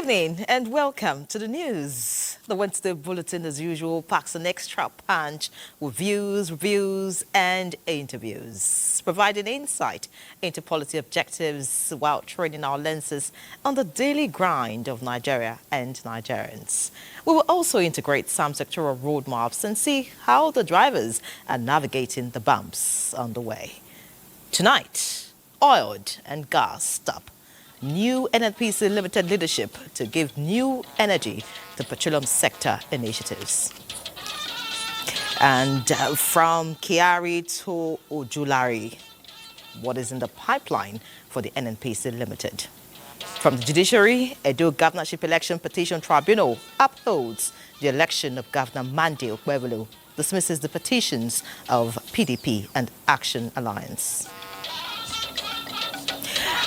evening and welcome to the news. The Wednesday Bulletin, as usual, packs an extra punch with views, reviews and interviews, providing insight into policy objectives while training our lenses on the daily grind of Nigeria and Nigerians. We will also integrate some sectoral roadmaps and see how the drivers are navigating the bumps on the way. Tonight, oil and gas stop. New NNPC limited leadership to give new energy to petroleum sector initiatives. And from Kyari to Ojulari, what is in the pipeline for the NNPC limited? From the judiciary, Edo Governorship Election Petition Tribunal upholds the election of Governor Mande Okpebholo, dismisses the petitions of PDP and Action Alliance.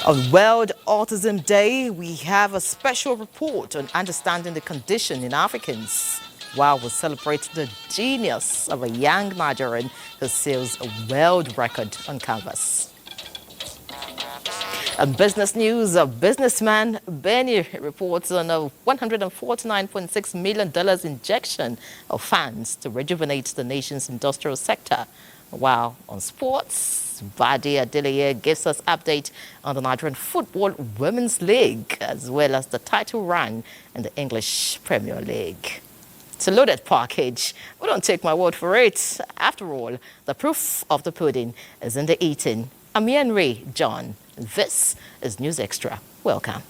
On World Autism Day, we have a special report on understanding the condition in Africans, while we celebrate the genius of a young Nigerian who sails a world record on canvas. On business news, a businessman, Benny, reports on a $149.6 million injection of funds to rejuvenate the nation's industrial sector. While on sports, Badi Adeleye gives us update on the Nigerian Football Women's League, as well as the title run in the English Premier League. It's a loaded package. We don't take my word for it. After all, the proof of the pudding is in the eating. I'm Ian Ray John. This is News Extra. Welcome.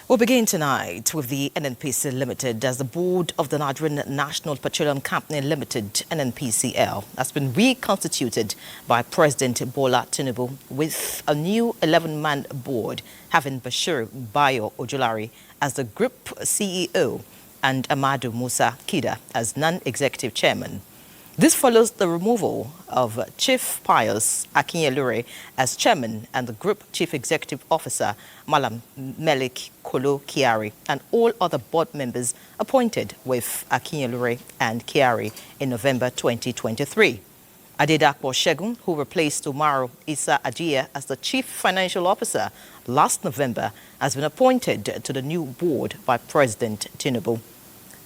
We'll begin tonight with the NNPC Limited, as the board of the Nigerian National Petroleum Company Limited, NNPCL, has been reconstituted by President Bola Tinubu with a new 11-man board, having Bashir Bayo Ojulari as the group CEO and Amadu Musa Kida as non-executive chairman. This follows the removal of Chief Pius Akinyelure as chairman and the group chief executive officer, Malam Melik Kolo Kiari, and all other board members appointed with Akinyelure and Kiari in November 2023. Adedakpo Shegun, who replaced Umaru Isa Ajiya as the chief financial officer last November, has been appointed to the new board by President Tinubu.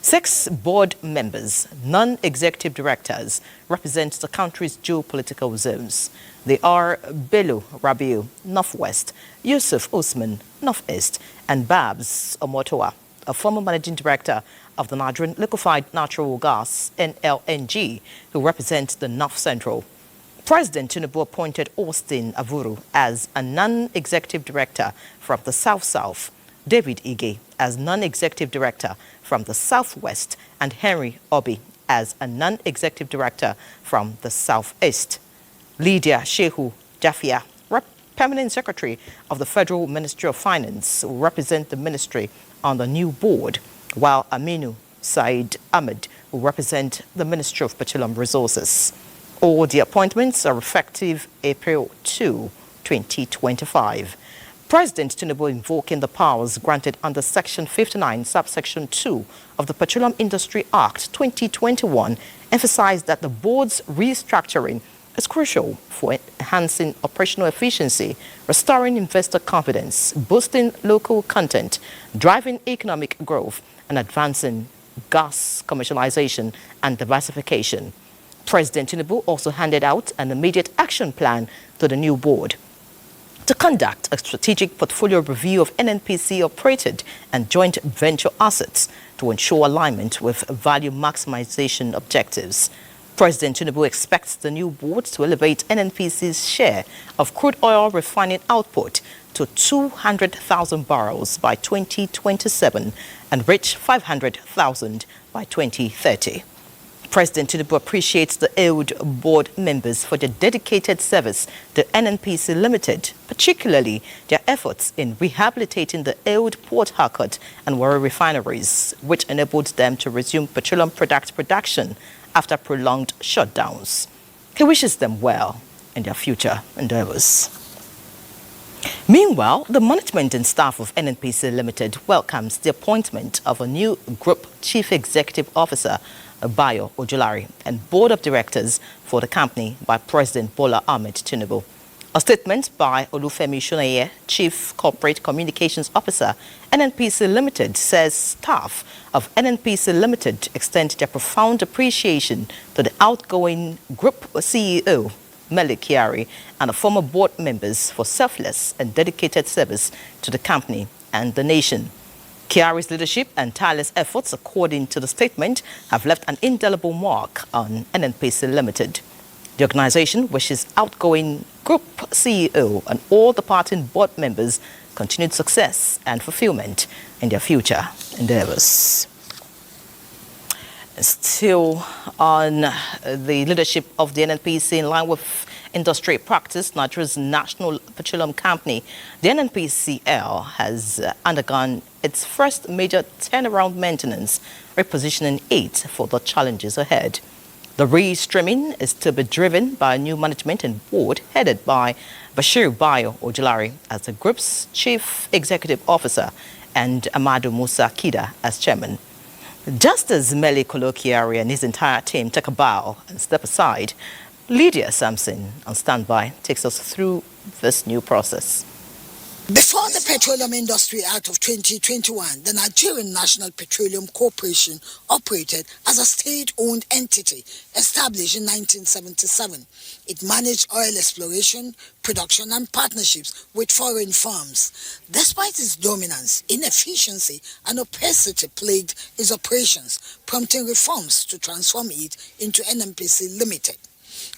6 board members, non-executive directors, represent the country's geopolitical zones. They are Bello Rabiu, Northwest, Yusuf Usman, Northeast, and Babs Omotoa, a former managing director of the Nigerian Liquefied Natural Gas, NLNG, who represents the North Central. President Tinubu appointed Austin Avuru as a non-executive director from the South-South, David Ige as non-executive director from the Southwest, and Henry Obi as a non-executive director from the Southeast. Lydia Shehu Jafia, permanent secretary of the Federal Ministry of Finance, will represent the ministry on the new board, while Aminu Said Ahmed will represent the Ministry of Petroleum Resources. All the appointments are effective April 2, 2025. President Tinubu, invoking the powers granted under Section 59, subsection 2 of the Petroleum Industry Act 2021, emphasized that the board's restructuring is crucial for enhancing operational efficiency, restoring investor confidence, boosting local content, driving economic growth, and advancing gas commercialization and diversification. President Tinubu also handed out an immediate action plan to the new board to conduct a strategic portfolio review of NNPC operated and joint venture assets to ensure alignment with value maximization objectives. President Tinubu expects the new board to elevate NNPC's share of crude oil refining output to 200,000 barrels by 2027 and reach 500,000 by 2030. President Tinubu appreciates the old board members for their dedicated service to NNPC Limited, particularly their efforts in rehabilitating the old Port Harcourt and Warri refineries, which enabled them to resume petroleum product production after prolonged shutdowns. He wishes them well in their future endeavors. Meanwhile, the management and staff of NNPC Limited welcomes the appointment of a new group chief executive officer, Bayo Ojulari, and board of directors for the company by President Bola Ahmed Tinubu. A statement by Olufemi Shoneye, Chief Corporate Communications Officer, NNPC Limited, says staff of NNPC Limited extend their profound appreciation to the outgoing Group CEO, Mele Kyari, and the former board members for selfless and dedicated service to the company and the nation. Kyari's leadership and tireless efforts, according to the statement, have left an indelible mark on NNPC Limited. The organization wishes outgoing Group CEO and all departing board members continued success and fulfillment in their future endeavors. Still on the leadership of the NNPC, in line with industry practice, Nigeria's National Petroleum Company, the NNPCL, has undergone its first major turnaround maintenance, repositioning it for the challenges ahead. The restreaming is to be driven by a new management and board headed by Bashir Bayo Ojulari as the group's chief executive officer and Amadu Musa Kida as chairman. Just as Mele Kyari and his entire team take a bow and step aside, Lydia Sampson on standby takes us through this new process. Before the Petroleum Industry Act of 2021, the Nigerian National Petroleum Corporation operated as a state-owned entity established in 1977. It managed oil exploration, production and partnerships with foreign firms. Despite its dominance, inefficiency and opacity plagued its operations, prompting reforms to transform it into NNPC Limited.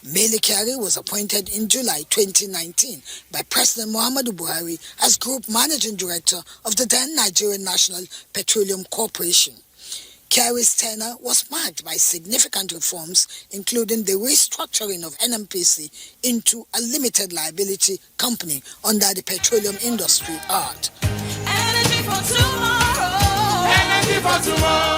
Mele Kyari was appointed in July 2019 by President Muhammadu Buhari as Group Managing Director of the then Nigerian National Petroleum Corporation. Kyari's tenure was marked by significant reforms, including the restructuring of NNPC into a limited liability company under the Petroleum Industry Act. Energy for tomorrow. Energy for tomorrow.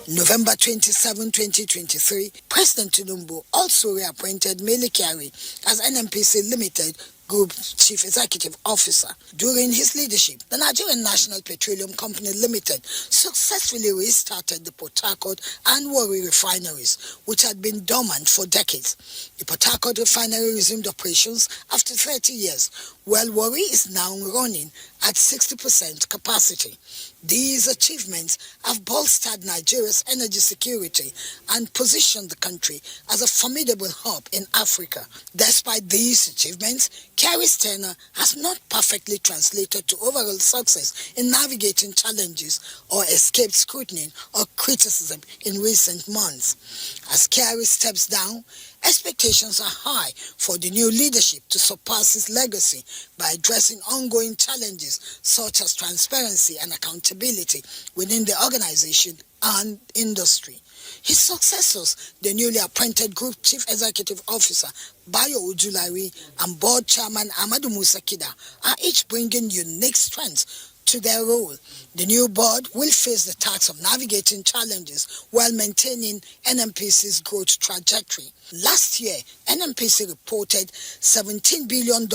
November 27, 2023, President Tinubu also reappointed Mele Kyari as NNPC Limited Group Chief Executive Officer. During his leadership, the Nigerian National Petroleum Company Limited successfully restarted the Port Harcourt and Warri refineries, which had been dormant for decades. The Port Harcourt refinery resumed operations after 30 years, while Warri is now running at 60% capacity. These achievements have bolstered Nigeria's energy security and positioned the country as a formidable hub in Africa. Despite these achievements, Kyari's tenure has not perfectly translated to overall success in navigating challenges or escaped scrutiny or criticism in recent months. As Kyari steps down, expectations are high for the new leadership to surpass his legacy by addressing ongoing challenges such as transparency and accountability within the organization and industry. His successors, the newly appointed Group Chief Executive Officer Bayo Ojulari and Board Chairman Amadu Musa Kida, are each bringing unique strengths to their role. The new board will face the task of navigating challenges while maintaining NNPC's growth trajectory. Last year, NNPC reported $17 billion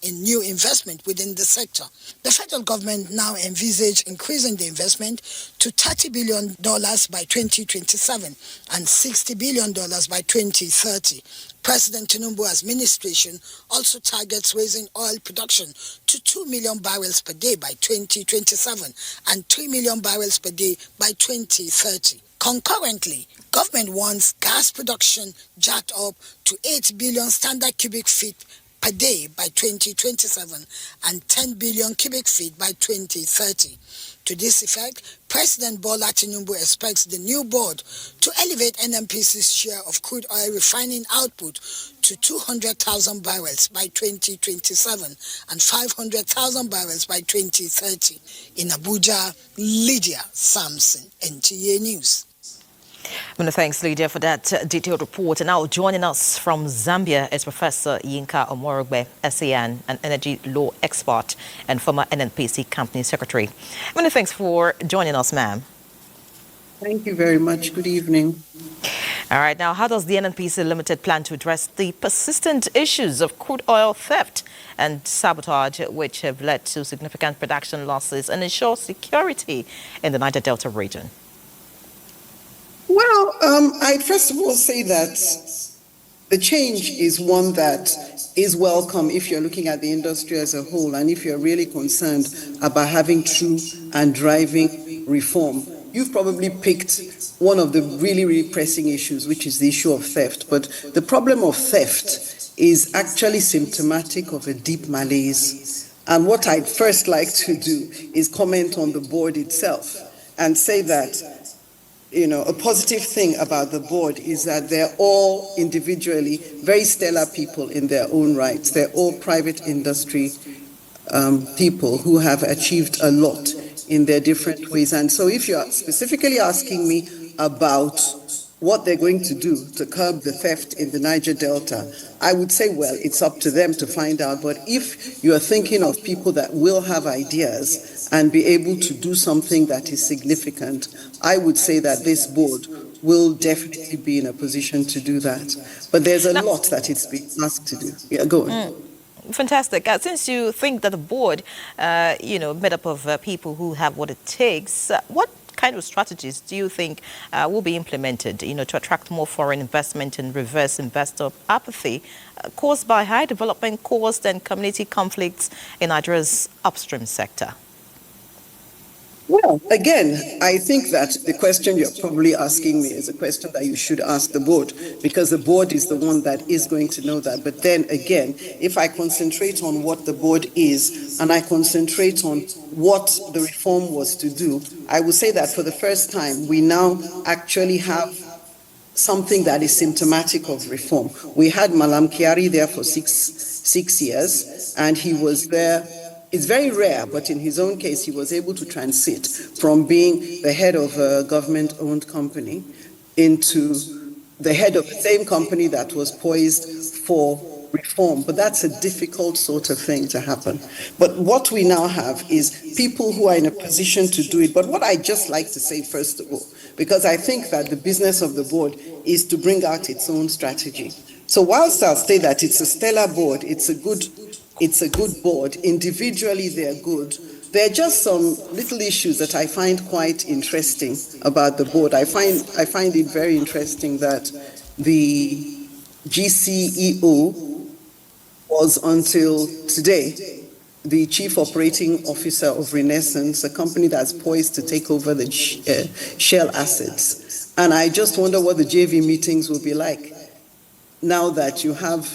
in new investment within the sector. The federal government now envisages increasing the investment to $30 billion by 2027 and $60 billion by 2030. President Tinubu's administration also targets raising oil production to 2 million barrels per day by 2027 and 3 million barrels per day by 2030. Concurrently, government wants gas production jacked up to 8 billion standard cubic feet per day by 2027 and 10 billion cubic feet by 2030. To this effect, President Bola Tinubu expects the new board to elevate NNPC's share of crude oil refining output to 200,000 barrels by 2027 and 500,000 barrels by 2030. In Abuja, Lydia Sampson, NTA News. Many thanks, Lydia, for that detailed report. And now joining us from Zambia is Professor Yinka Omorogbe, SAN, an energy law expert and former NNPC company secretary. Many thanks for joining us, ma'am. Thank you very much. Good evening. All right. Now, how does the NNPC Limited plan to address the persistent issues of crude oil theft and sabotage, which have led to significant production losses, and ensure security in the Niger Delta region? Well, I'd first of all say that the change is one that is welcome if you're looking at the industry as a whole and if you're really concerned about having true and driving reform. You've probably picked one of the really, really pressing issues, which is the issue of theft. But the problem of theft is actually symptomatic of a deep malaise. And what I'd first like to do is comment on the board itself and say that a positive thing about the board is that they're all individually very stellar people in their own rights. They're all private industry people who have achieved a lot in their different ways. And so if you're specifically asking me about what they're going to do to curb the theft in the Niger Delta, I would say, well, it's up to them to find out. But if you're thinking of people that will have ideas and be able to do something that is significant, I would say that this board will definitely be in a position to do that. But there's a lot that it's being asked to do. Yeah, go on. Fantastic. Since you think that the board, made up of people who have what it takes, what kind of strategies do you think will be implemented, to attract more foreign investment and reverse investor apathy caused by high development costs and community conflicts in Nigeria's upstream sector? Well, again, I think that the question you're probably asking me is a question that you should ask the board, because the board is the one that is going to know that. But then again, if I concentrate on what the board is and I concentrate on what the reform was to do, I will say that for the first time, we now actually have something that is symptomatic of reform. We had Malam Kyari there for six years, and he was there. It's very rare, but in his own case, he was able to transit from being the head of a government-owned company into the head of the same company that was poised for reform. But that's a difficult sort of thing to happen. But what we now have is people who are in a position to do it. But what I just like to say, first of all, because I think that the business of the board is to bring out its own strategy. So whilst I'll say that it's a stellar board, it's a good board. Individually, they're good. There are just some little issues that I find quite interesting about the board. I find it very interesting that the GCEO was until today the chief operating officer of Renaissance, a company that's poised to take over the Shell assets. And I just wonder what the JV meetings will be like now that you have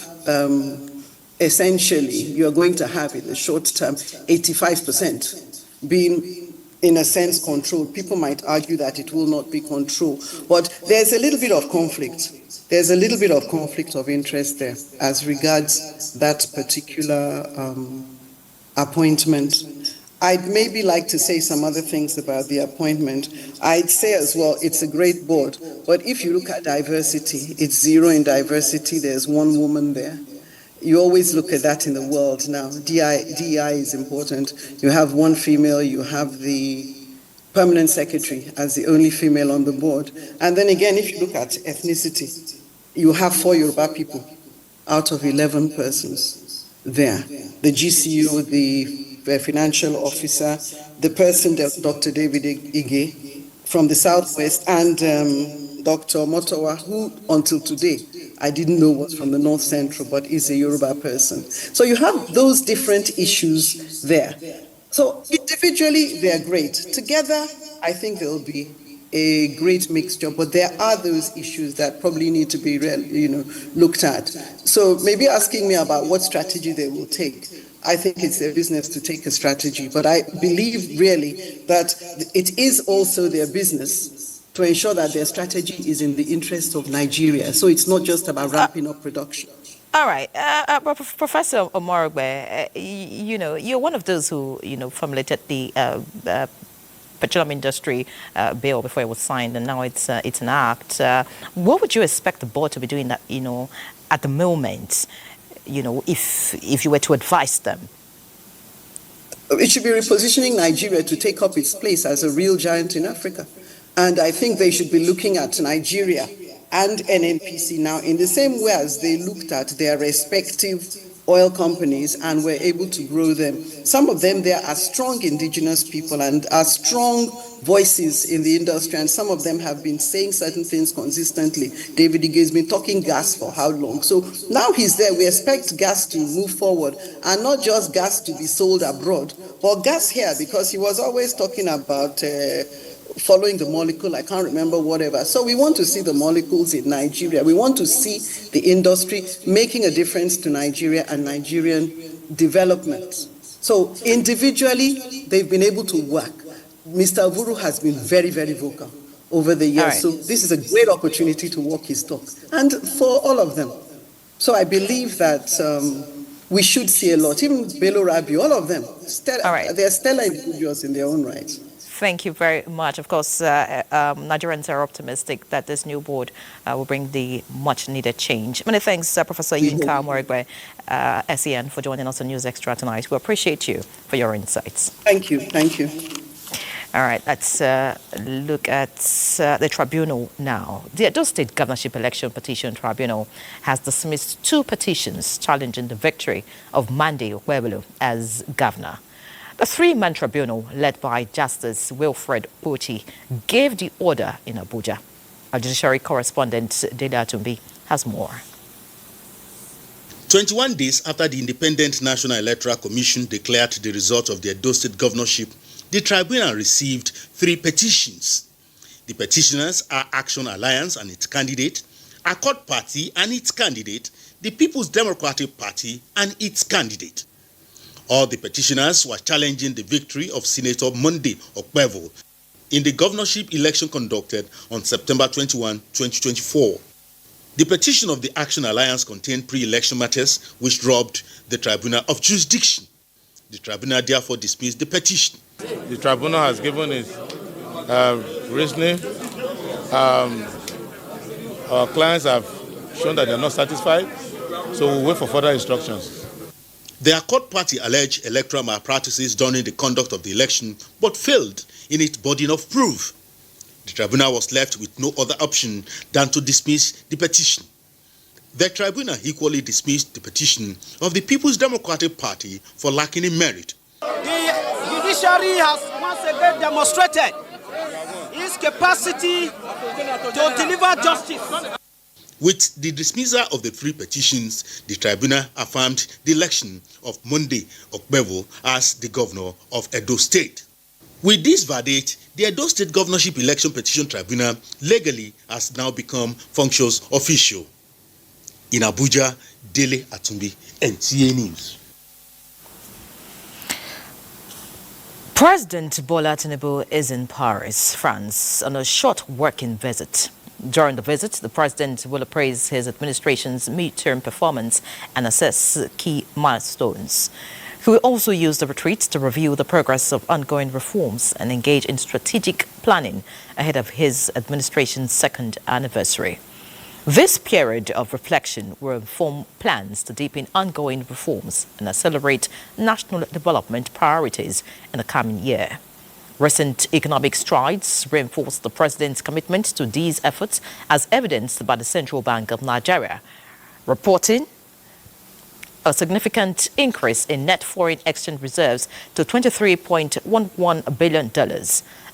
essentially, you're going to have in the short term 85% being, in a sense, controlled. People might argue that it will not be controlled, but there's a little bit of conflict. There's a little bit of conflict of interest there as regards that particular appointment. I'd maybe like to say some other things about the appointment. I'd say as well, it's a great board, but if you look at diversity, it's zero in diversity. There's one woman there. You always look at that in the world now. DEI is important. You have one female, you have the permanent secretary as the only female on the board. And then again, if you look at ethnicity, you have 4 Yoruba people out of 11 persons there. The GCU, the financial officer, the person, Dr. David Ige from the Southwest, and Dr. Motowa, who until today, I didn't know was from the North Central, but is a Yoruba person. So you have those different issues there. So individually, they're great. Together, I think they'll be a great mixture, but there are those issues that probably need to be looked at. So maybe asking me about what strategy they will take, I think it's their business to take a strategy, but I believe really that it is also their business to ensure that their strategy is in the interest of Nigeria. So it's not just about ramping up production. All right. Professor Omorogbe, you're one of those who, formulated the petroleum industry bill before it was signed, and now it's an act. What would you expect the board to be doing that, at the moment, if you were to advise them? It should be repositioning Nigeria to take up its place as a real giant in Africa. And I think they should be looking at Nigeria and NNPC now in the same way as they looked at their respective oil companies and we're able to grow them. Some of them there are strong indigenous people and are strong voices in the industry, and some of them have been saying certain things consistently. David Ige has been talking gas for how long? So now he's there. We expect gas to move forward, and not just gas to be sold abroad, but gas here, because he was always talking about following the molecule, I can't remember whatever. So we want to see the molecules in Nigeria. We want to see the industry making a difference to Nigeria and Nigerian development. So individually, they've been able to work. Mr. Avuru has been very, very vocal over the years. Right. So this is a great opportunity to walk his talk, and for all of them. So I believe that we should see a lot. Even Bello Rabi, all of them. They're stellar individuals in their own right. Thank you very much. Of course, Nigerians are optimistic that this new board will bring the much-needed change. Many thanks, Professor Yinka Morigwe, SEN, for joining us on News Extra tonight. We appreciate you for your insights. Thank you. Thank you. All right, let's look at the tribunal now. The Edo State Governorship Election Petition Tribunal has dismissed 2 petitions challenging the victory of Monday Okwebelu as governor. The 3-man tribunal, led by Justice Wilfred Pucci, gave the order in Abuja. Our judiciary correspondent, Dele Atumbi, has more. 21 days after the Independent National Electoral Commission declared the result of the Edo State governorship, the tribunal received 3 petitions. The petitioners are Action Alliance and its candidate, Accord Party and its candidate, the People's Democratic Party and its candidate. All the petitioners were challenging the victory of Senator Monday Okwebelu in the governorship election conducted on September 21, 2024. The petition of the Action Alliance contained pre-election matters which robbed the tribunal of jurisdiction. The tribunal therefore dismissed the petition. The tribunal has given its reasoning. Our clients have shown that they are not satisfied, so we'll wait for further instructions. The Accord Party alleged electoral malpractices during the conduct of the election, but failed in its burden of proof. The tribunal was left with no other option than to dismiss the petition. The tribunal equally dismissed the petition of the People's Democratic Party for lacking in merit. The judiciary has once again demonstrated its capacity to deliver justice. With the dismissal of the 3 petitions, the tribunal affirmed the election of Monday Okwebelu as the governor of Edo State. With this verdict, the Edo State Governorship Election Petition Tribunal legally has now become functions official. In Abuja, Dele Atumbi, NTA News. President Bola Tinubu is in Paris, France, on a short working visit. During the visit, the president will appraise his administration's midterm performance and assess key milestones. He will also use the retreat to review the progress of ongoing reforms and engage in strategic planning ahead of his administration's 2nd anniversary. This period of reflection will inform plans to deepen ongoing reforms and accelerate national development priorities in the coming year. Recent economic strides reinforce the president's commitment to these efforts, as evidenced by the Central Bank of Nigeria, reporting a significant increase in net foreign exchange reserves to $23.11 billion,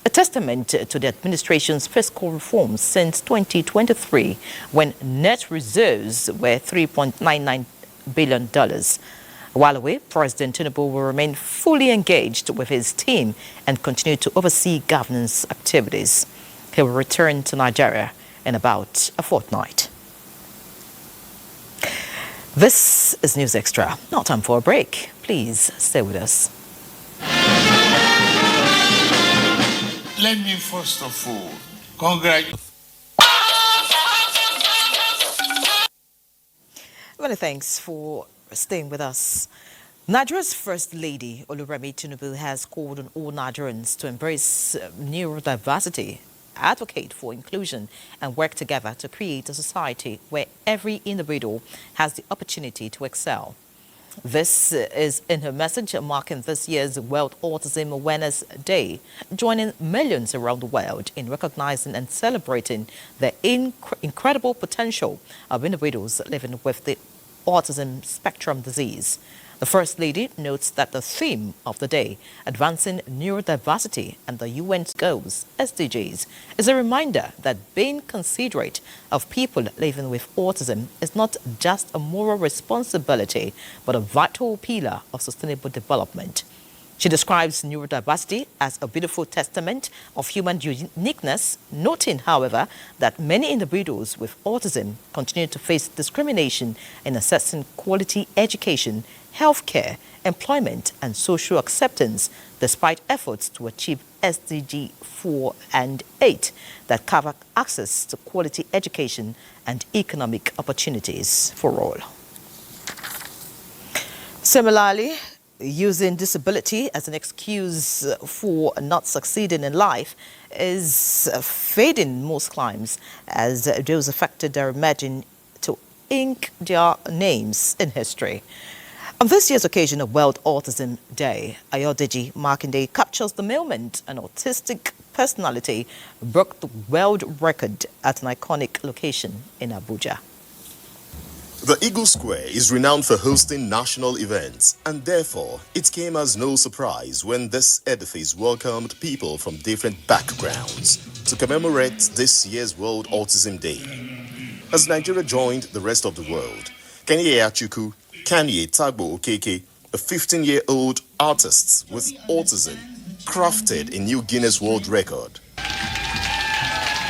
a testament to the administration's fiscal reforms since 2023, when net reserves were $3.99 billion. While away, President Tinubu will remain fully engaged with his team and continue to oversee governance activities. He will return to Nigeria in about a fortnight. This is News Extra. Now time for a break. Please stay with us. Let me first of all congratulate. Many thanks for staying with us. Nigeria's First Lady, Oluremi Tinubu, has called on all Nigerians to embrace neurodiversity, advocate for inclusion, and work together to create a society where every individual has the opportunity to excel. This is in her message marking this year's World Autism Awareness Day, joining millions around the world in recognizing and celebrating the incredible potential of individuals living with the autism spectrum disease. The First Lady notes that the theme of the day, advancing neurodiversity and the UN's goals, SDGs, is a reminder that being considerate of people living with autism is not just a moral responsibility, but a vital pillar of sustainable development. She describes neurodiversity as a beautiful testament of human uniqueness, noting, however, that many individuals with autism continue to face discrimination in accessing quality education, healthcare, employment, and social acceptance, despite efforts to achieve SDG 4 and 8 that cover access to quality education and economic opportunities for all. Similarly, using disability as an excuse for not succeeding in life is fading in most climes as those affected are imagined to ink their names in history. On this year's occasion of World Autism Day, Ayodeji Makinde captures the moment an autistic personality broke the world record at an iconic location in Abuja. The Eagle Square is renowned for hosting national events, and therefore it came as no surprise when this edifice welcomed people from different backgrounds to commemorate this year's World Autism Day. As Nigeria joined the rest of the world, Kanye Achuku, Kanye Tagbo Okeke, a 15-year-old artist with autism, crafted a new Guinness World Record.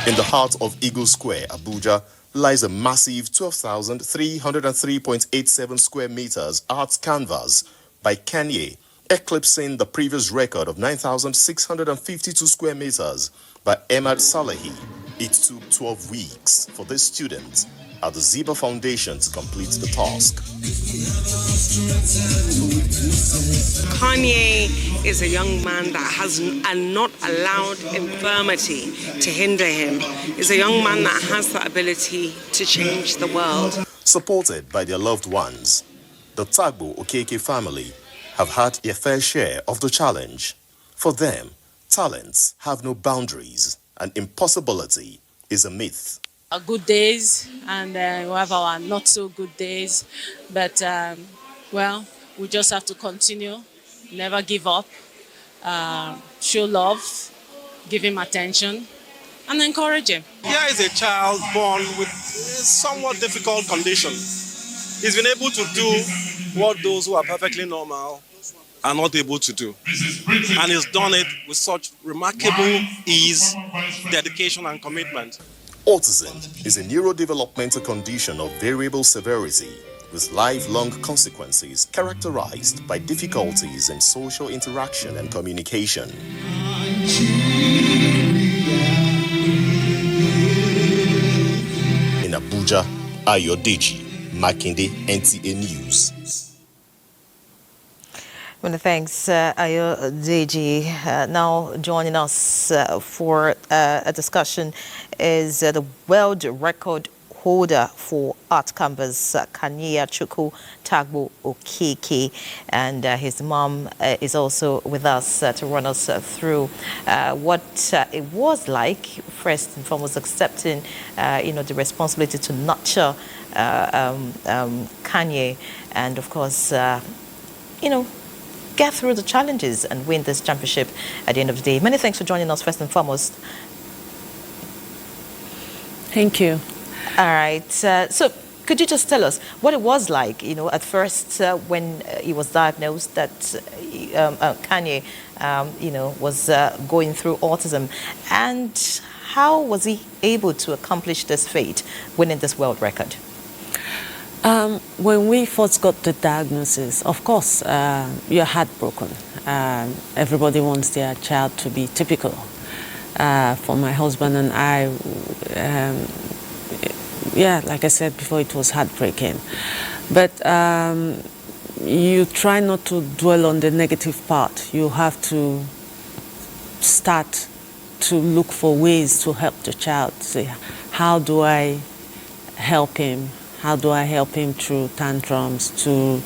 In the heart of Eagle Square, Abuja, lies a massive 12,303.87 square meters art canvas by Kanye, eclipsing the previous record of 9,652 square meters by Ahmad Salehi. It took 12 weeks for this student at the Ziba Foundation to complete the task. Kanye is a young man that has not allowed infirmity to hinder him. He's a young man that has the ability to change the world. Supported by their loved ones, the Tagbo Okeke family have had their fair share of the challenge. For them, talents have no boundaries, and impossibility is a myth. Our good days, and we have our not so good days, but well, we just have to continue, never give up, show love, give him attention, and encourage him. Here is a child born with a somewhat difficult condition. He's been able to do what those who are perfectly normal are not able to do. And he's done it with such remarkable ease, dedication, and commitment. Autism is a neurodevelopmental condition of variable severity with lifelong consequences characterized by difficulties in social interaction and communication. In Abuja, Ayodeji Makinde, NTA News. Well, thanks, Ayodeji. Now joining us for a discussion is the world record holder for art canvas, Kanye Achuku Tagbo Okeke, and his mom is also with us to run us through what it was like, first and foremost, accepting the responsibility to nurture Kanye, and of course, get through the challenges and win this championship at the end of the day. Many thanks for joining us, first and foremost. Thank you. All right. So could you just tell us what it was like, at first when he was diagnosed that Kanye, was going through autism, and how was he able to accomplish this feat, winning this world record? When we first got the diagnosis, of course, you're heartbroken. Everybody wants their child to be typical. For my husband and I, like I said before, it was heartbreaking. But you try not to dwell on the negative part. You have to start to look for ways to help the child. Say, how do I help him? How do I help him through tantrums, through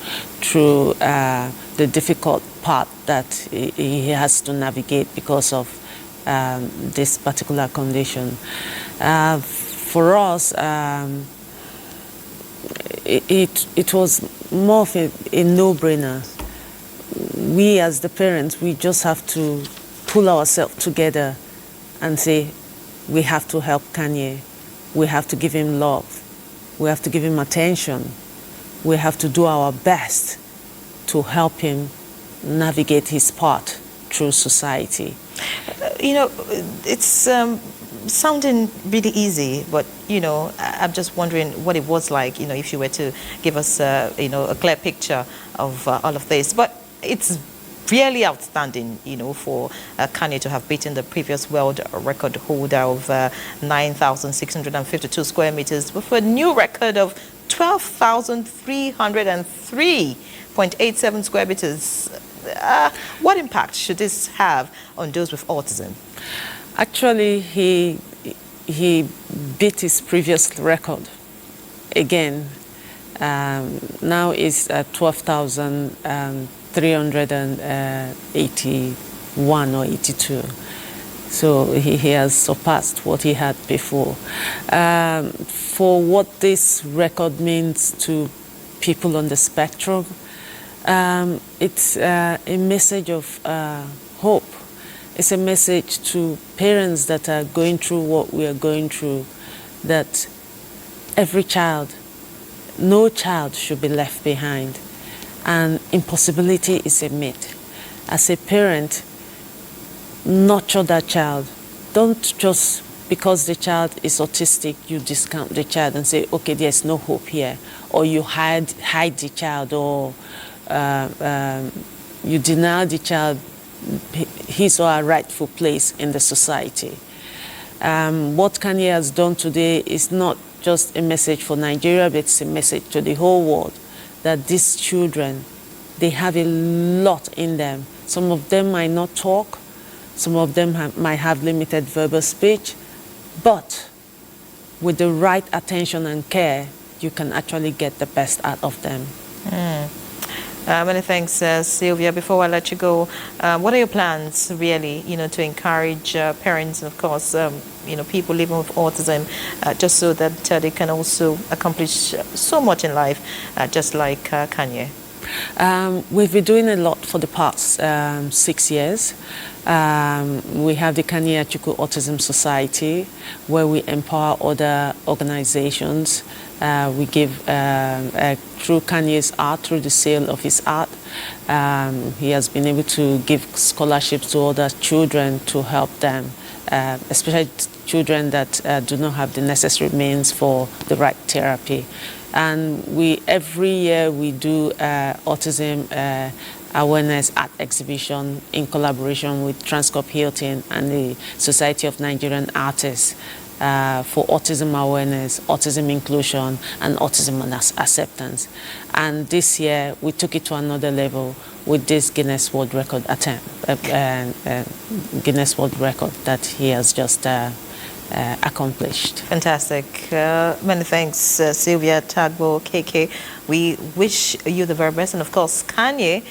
the difficult part that he has to navigate because of this particular condition? For us, it was more of a no-brainer. We as the parents, we just have to pull ourselves together and say, we have to help Kanye. We have to give him love. We have to give him attention. We have to do our best to help him navigate his path through society. It's sounding really easy, but I'm just wondering what it was like, if you were to give us a clear picture of all of this. But it's really outstanding, for Kanye to have beaten the previous world record holder of 9,652 square meters with a new record of 12,303.87 square meters. What impact should this have on those with autism? Actually, he beat his previous record again. Now it's 12,381 or 82. So he has surpassed what he had before. For what this record means to people on the spectrum, it's a message of hope. It's a message to parents that are going through what we are going through, that every child, no child should be left behind. And impossibility is a myth. As a parent, nurture that child. Don't just because the child is autistic, you discount the child and say, okay, there's no hope here. Or you hide the child, or you deny the child his or her rightful place in the society. What Kanye has done today is not just a message for Nigeria, but it's a message to the whole world that these children, they have a lot in them. Some of them might not talk, some of them might have limited verbal speech, but with the right attention and care, you can actually get the best out of them. Many thanks, Sylvia. Before I let you go, what are your plans, really, to encourage parents and, of course, people living with autism, just so that they can also accomplish so much in life, just like Kanye? We've been doing a lot for the past 6 years. We have the Kanye Achukwu Autism Society, where we empower other organizations. We give, through Kanye's art, through the sale of his art, he has been able to give scholarships to other children to help them, especially children that do not have the necessary means for the right therapy. And every year we do autism awareness art exhibition in collaboration with Transcorp Hilton and the Society of Nigerian Artists for autism awareness, autism inclusion, and autism acceptance. And this year we took it to another level with this Guinness World Record Guinness World Record that he has just accomplished. Fantastic. Many thanks, Sylvia, Tagbo, KK. We wish you the very best. And of course, Kanye,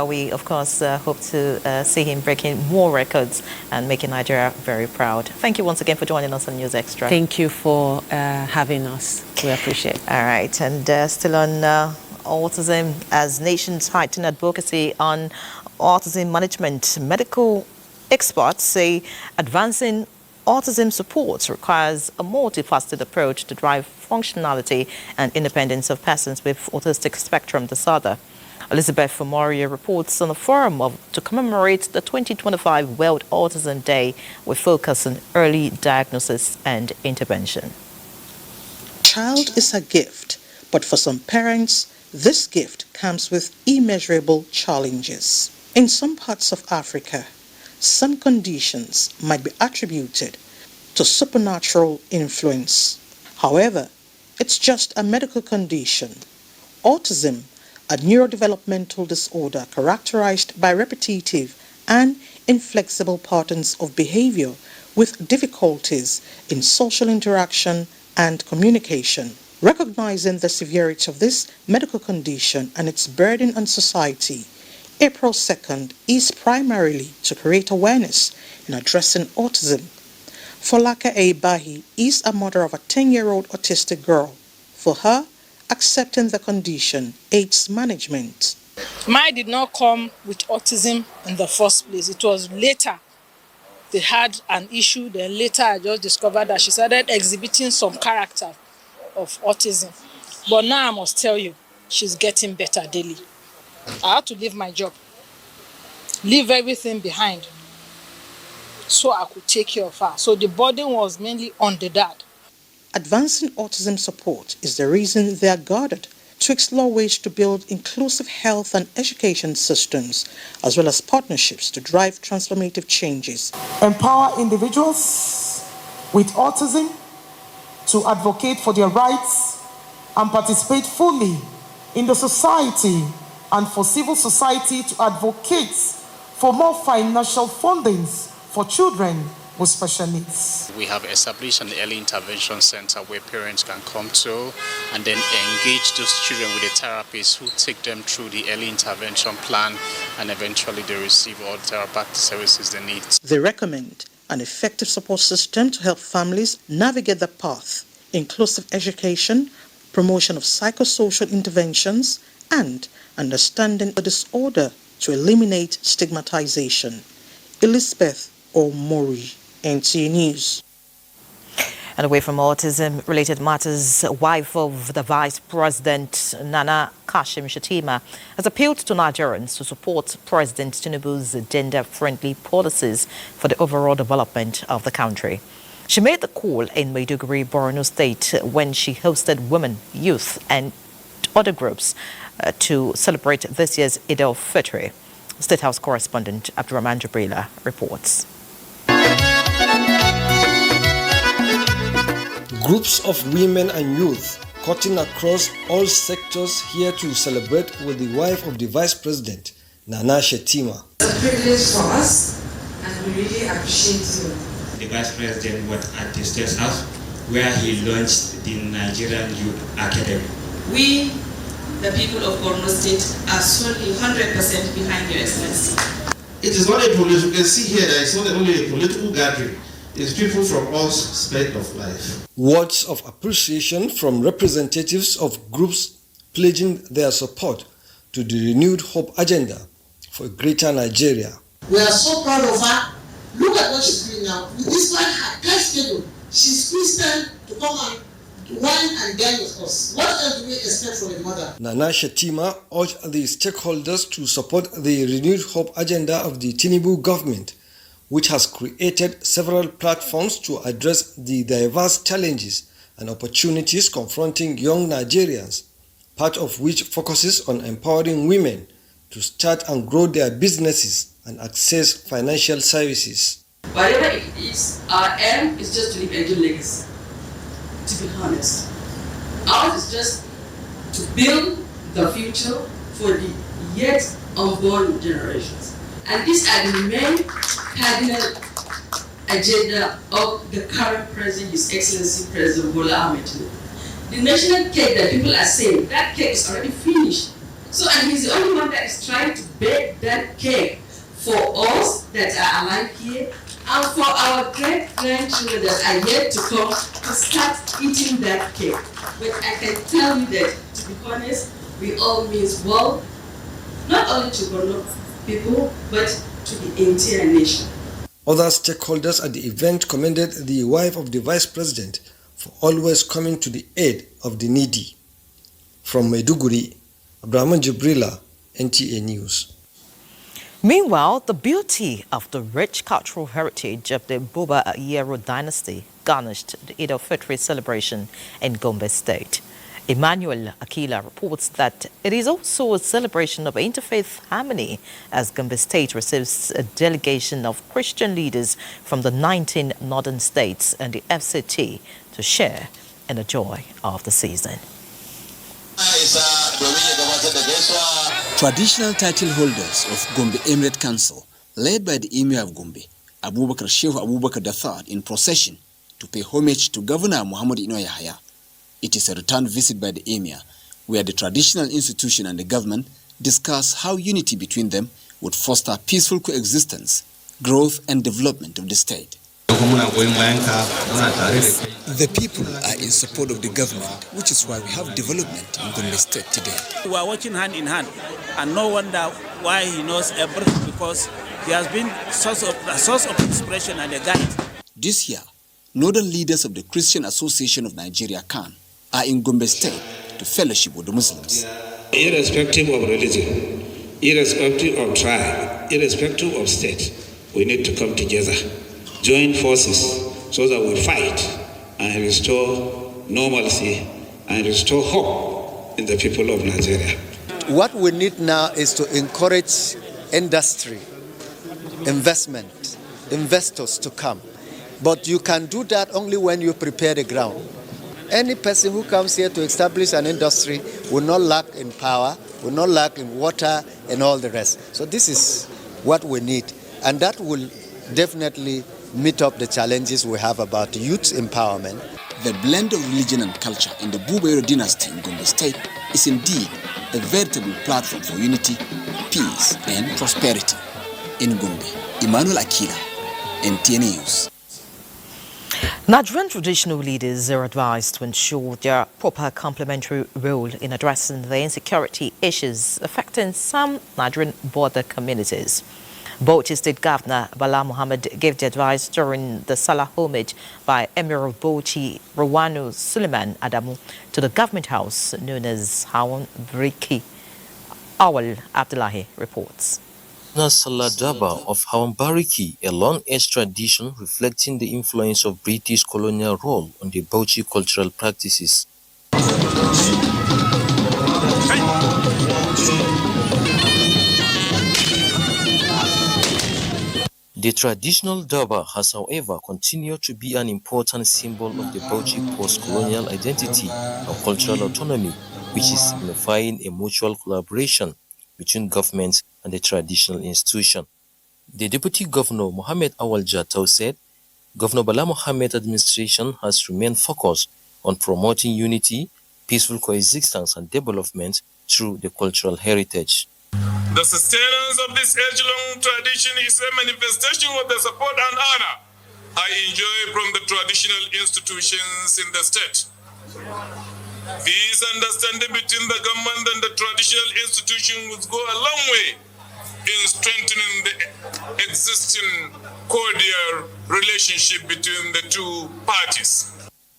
we of course hope to see him breaking more records and making Nigeria very proud. Thank you once again for joining us on News Extra. Thank you for having us. We appreciate it. All right. And still on autism, as nations heighten advocacy on autism management, medical experts say advancing autism support requires a multifaceted approach to drive functionality and independence of persons with autistic spectrum disorder. Elizabeth Fomoria reports on a forum to commemorate the 2025 World Autism Day with focus on early diagnosis and intervention. Child is a gift, but for some parents, this gift comes with immeasurable challenges. In some parts of Africa, some conditions might be attributed to supernatural influence. However, it's just a medical condition. Autism, a neurodevelopmental disorder characterized by repetitive and inflexible patterns of behavior with difficulties in social interaction and communication. Recognizing the severity of this medical condition and its burden on society, April 2nd is primarily to create awareness in addressing autism. Folake Bahi is a mother of a 10-year-old autistic girl. For her, accepting the condition aids management. Mine did not come with autism in the first place. It was later they had an issue. Then later I just discovered that she started exhibiting some character of autism. But now I must tell you, she's getting better daily. I had to leave my job, leave everything behind, so I could take care of her. So the burden was mainly on the dad. Advancing autism support is the reason they are guarded to explore ways to build inclusive health and education systems, as well as partnerships to drive transformative changes. Empower individuals with autism to advocate for their rights and participate fully in the society, and for civil society to advocate for more financial fundings for children with special needs. We have established an early intervention center where parents can come to and then engage those children with a therapist who take them through the early intervention plan, and eventually they receive all the therapeutic services they need. They recommend an effective support system to help families navigate the path, inclusive education, promotion of psychosocial interventions, and understanding the disorder to eliminate stigmatization. Elizabeth Omori, NTA News. And away from autism-related matters, wife of the Vice President, Nana Kashim Shettima, has appealed to Nigerians to support President Tinubu's gender-friendly policies for the overall development of the country. She made the call in Maiduguri, Borno State, when she hosted women, youth, and other groups to celebrate this year's Eid al-Fitr. State House correspondent Abdurrahman Jibrila reports. Groups of women and youth cutting across all sectors here to celebrate with the wife of the Vice President, Nana Shettima. It's a privilege for us, and we really appreciate you. The Vice President was at the State House where he launched the Nigerian Youth Academy. We, the people of Borno State, are solely 100% behind Your Excellency. It is not a political, you can see here that it's not only a political gathering, it's people from all aspects of life. Words of appreciation from representatives of groups pledging their support to the renewed hope agenda for a greater Nigeria. We are so proud of her. Look at what she's doing now. Despite her tight schedule, she's squeezed time to come and wine and dine with us. What else do we expect from a mother? Nana Shettima urged the stakeholders to support the renewed hope agenda of the Tinubu government, which has created several platforms to address the diverse challenges and opportunities confronting young Nigerians, part of which focuses on empowering women to start and grow their businesses and access financial services. Whatever it is, our aim is just to leave a good legacy, to be honest. Ours is just to build the future for the yet unborn generations. And these are the main cardinal agenda of the current President, His Excellency President Bola Ahmed Tinubu. The national cake that people are saying, that cake is already finished. So, and he's the only one that is trying to bake that cake for us that are alive here, and for our great-grandchildren that are yet to come to start eating that cake. But I can tell you that, to be honest, we all mean well, not only to Borno people, but to the entire nation. Other stakeholders at the event commended the wife of the Vice President for always coming to the aid of the needy. From Maiduguri, Abdurrahman Jibrila, NTA News. Meanwhile, the beauty of the rich cultural heritage of the Buba Yero dynasty garnished the Eid al-Fitr celebration in Gombe State. Emmanuel Akila reports that it is also a celebration of interfaith harmony as Gombe State receives a delegation of Christian leaders from the 19 northern states and the FCT to share in the joy of the season. Traditional title holders of Gombe Emirate Council, led by the Emir of Gombe, Abubakar Sheikh Abubakar III, in procession to pay homage to Governor Muhammad Ino Yahya. It is a return visit by the Emir, where the traditional institution and the government discuss how unity between them would foster peaceful coexistence, growth and development of the state. The people are in support of the government, which is why we have development in Gombe State today. We are working hand in hand, and no wonder why he knows everything, because he has been a source of inspiration and a guide. This year, northern leaders of the Christian Association of Nigeria, CAN, are in Gombe State to fellowship with the Muslims. Irrespective of religion, irrespective of tribe, irrespective of state, we need to come together, join forces, so that we fight and restore normalcy and restore hope in the people of Nigeria. What we need now is to encourage industry, investment, investors to come. But you can do that only when you prepare the ground. Any person who comes here to establish an industry will not lack in power, will not lack in water and all the rest. So this is what we need. And that will definitely meet up the challenges we have about youth empowerment. The blend of religion and culture in the Bubayero dynasty in Gombe State is indeed a veritable platform for unity, peace and prosperity. In Gombe, Emmanuel Akila, NTA News. Nigerian traditional leaders are advised to ensure their proper complementary role in addressing the insecurity issues affecting some Nigerian border communities. Bauchi State Governor Bala Mohammed gave the advice during the Salah homage by Emir of Bauchi Rawanu Suleiman Adamu to the government house known as Hawan Briki. Awal Abdullahi reports. Salah Daba of Hawan Bariki, a long-age tradition reflecting the influence of British colonial rule on the Bauchi cultural practices. The traditional Daba has, however, continued to be an important symbol of the Bauchi post-colonial identity and cultural autonomy, which is signifying a mutual collaboration between government and the traditional institution. The Deputy Governor, Mohammed Awal Jatau, said Governor Bala Mohammed's administration has remained focused on promoting unity, peaceful coexistence and development through the cultural heritage. The sustenance of this age-long tradition is a manifestation of the support and honor I enjoy from the traditional institutions in the state. This understanding between the government and the traditional institution will go a long way in strengthening the existing cordial relationship between the two parties.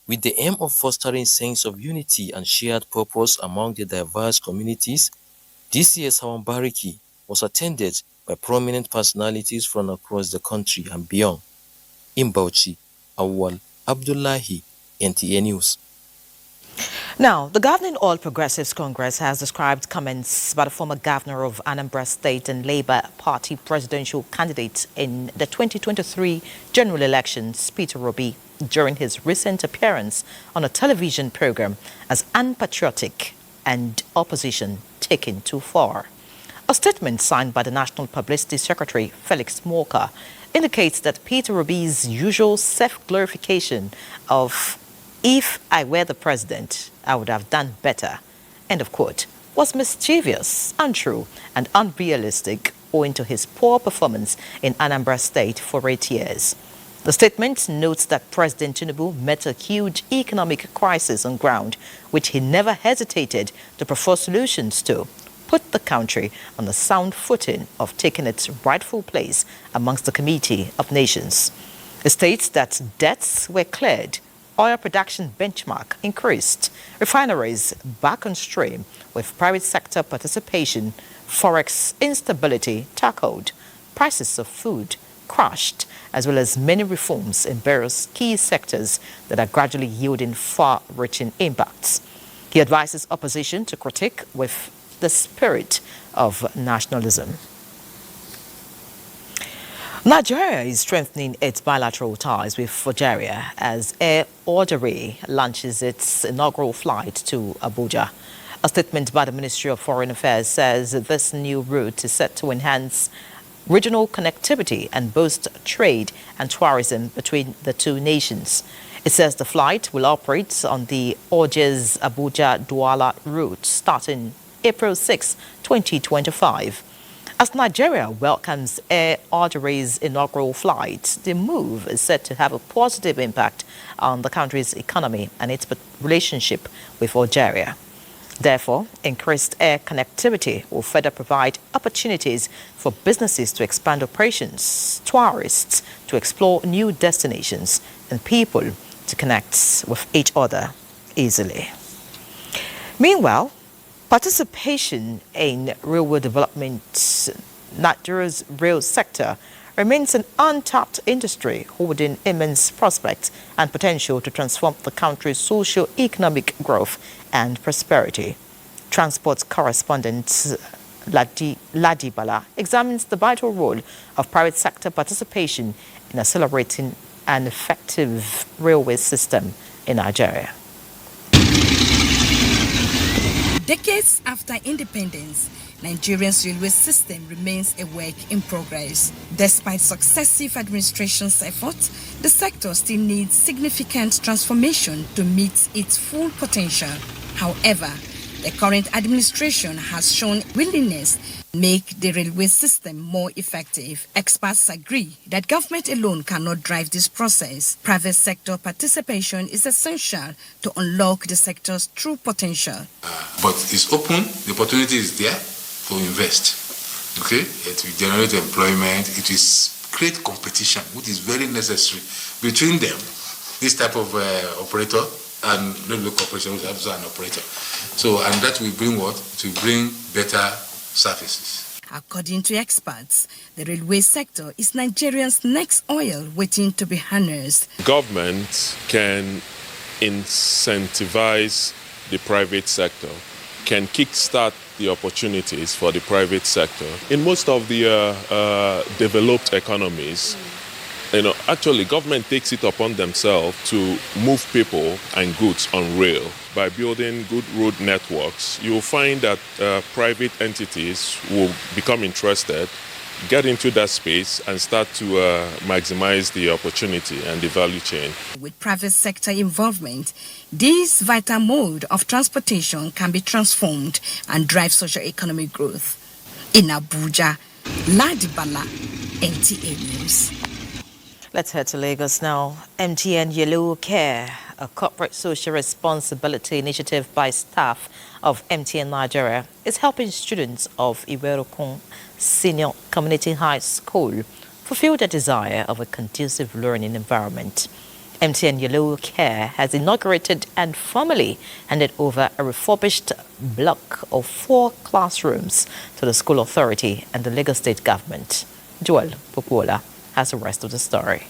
With the aim of fostering a sense of unity and shared purpose among the diverse communities, this year's Hawan Bariki was attended by prominent personalities from across the country and beyond. In Bauchi, Awal Abdullahi, NTA News. Now, the governing All Progressives Congress has described comments by the former governor of Anambra State and Labour Party presidential candidate in the 2023 general elections, Peter Obi, during his recent appearance on a television program as unpatriotic and opposition taken too far. A statement signed by the National Publicity Secretary, Felix Morka, indicates that Peter Obi's usual self-glorification of "if I were the president, I would have done better," end of quote, was mischievous, untrue, and unrealistic owing to his poor performance in Anambra State for 8 years. The statement notes that President Tinubu met a huge economic crisis on ground, which he never hesitated to propose solutions to, put the country on the sound footing of taking its rightful place amongst the Committee of Nations. It states that debts were cleared, oil production benchmark increased, refineries back on stream with private sector participation, forex instability tackled, prices of food crushed, as well as many reforms in various key sectors that are gradually yielding far-reaching impacts. He advises opposition to critique with the spirit of nationalism. Nigeria is strengthening its bilateral ties with Algeria as Air Ordere launches its inaugural flight to Abuja. A statement by the Ministry of Foreign Affairs says this new route is set to enhance regional connectivity and boost trade and tourism between the two nations. It says the flight will operate on the Algiers Abuja Douala route starting April 6, 2025. As Nigeria welcomes Air Algeria's inaugural flight, the move is said to have a positive impact on the country's economy and its relationship with Algeria. Therefore, increased air connectivity will further provide opportunities for businesses to expand operations, tourists to explore new destinations, and people to connect with each other easily. Meanwhile, participation in railway development, Nigeria's rail sector, remains an untapped industry holding immense prospects and potential to transform the country's socio-economic growth and prosperity. Transport correspondent Ladi Bala examines the vital role of private sector participation in accelerating an effective railway system in Nigeria. Decades after independence, Nigeria's railway system remains a work in progress. Despite successive administration's efforts, the sector still needs significant transformation to meet its full potential. However, the current administration has shown willingness to make the railway system more effective. Experts agree that government alone cannot drive this process. Private sector participation is essential to unlock the sector's true potential. But it's open, the opportunity is there to invest. Okay? It will generate employment, it will create competition, which is very necessary between them, this type of operator and railway corporation, which is also an operator. So, and that will bring what? To bring better services. According to experts, the railway sector is Nigeria's next oil waiting to be harnessed. Government can incentivize the private sector, can kickstart the opportunities for the private sector. In most of the developed economies, actually government takes it upon themselves to move people and goods on rail. By building good road networks, you will find that private entities will become interested, get into that space and start to maximize the opportunity and the value chain. With private sector involvement, this vital mode of transportation can be transformed and drive socio-economic growth. In Abuja, Ladi Bala, NTA News. Let's head to Lagos now. MTN Yellow Care, a corporate social responsibility initiative by staff of MTN Nigeria, is helping students of Iwerokun Senior Community High School fulfill their desire of a conducive learning environment. MTN Yellow Care has inaugurated and formally handed over a refurbished block of 4 classrooms to the school authority and the Lagos State government. Joel Popola has the rest of the story.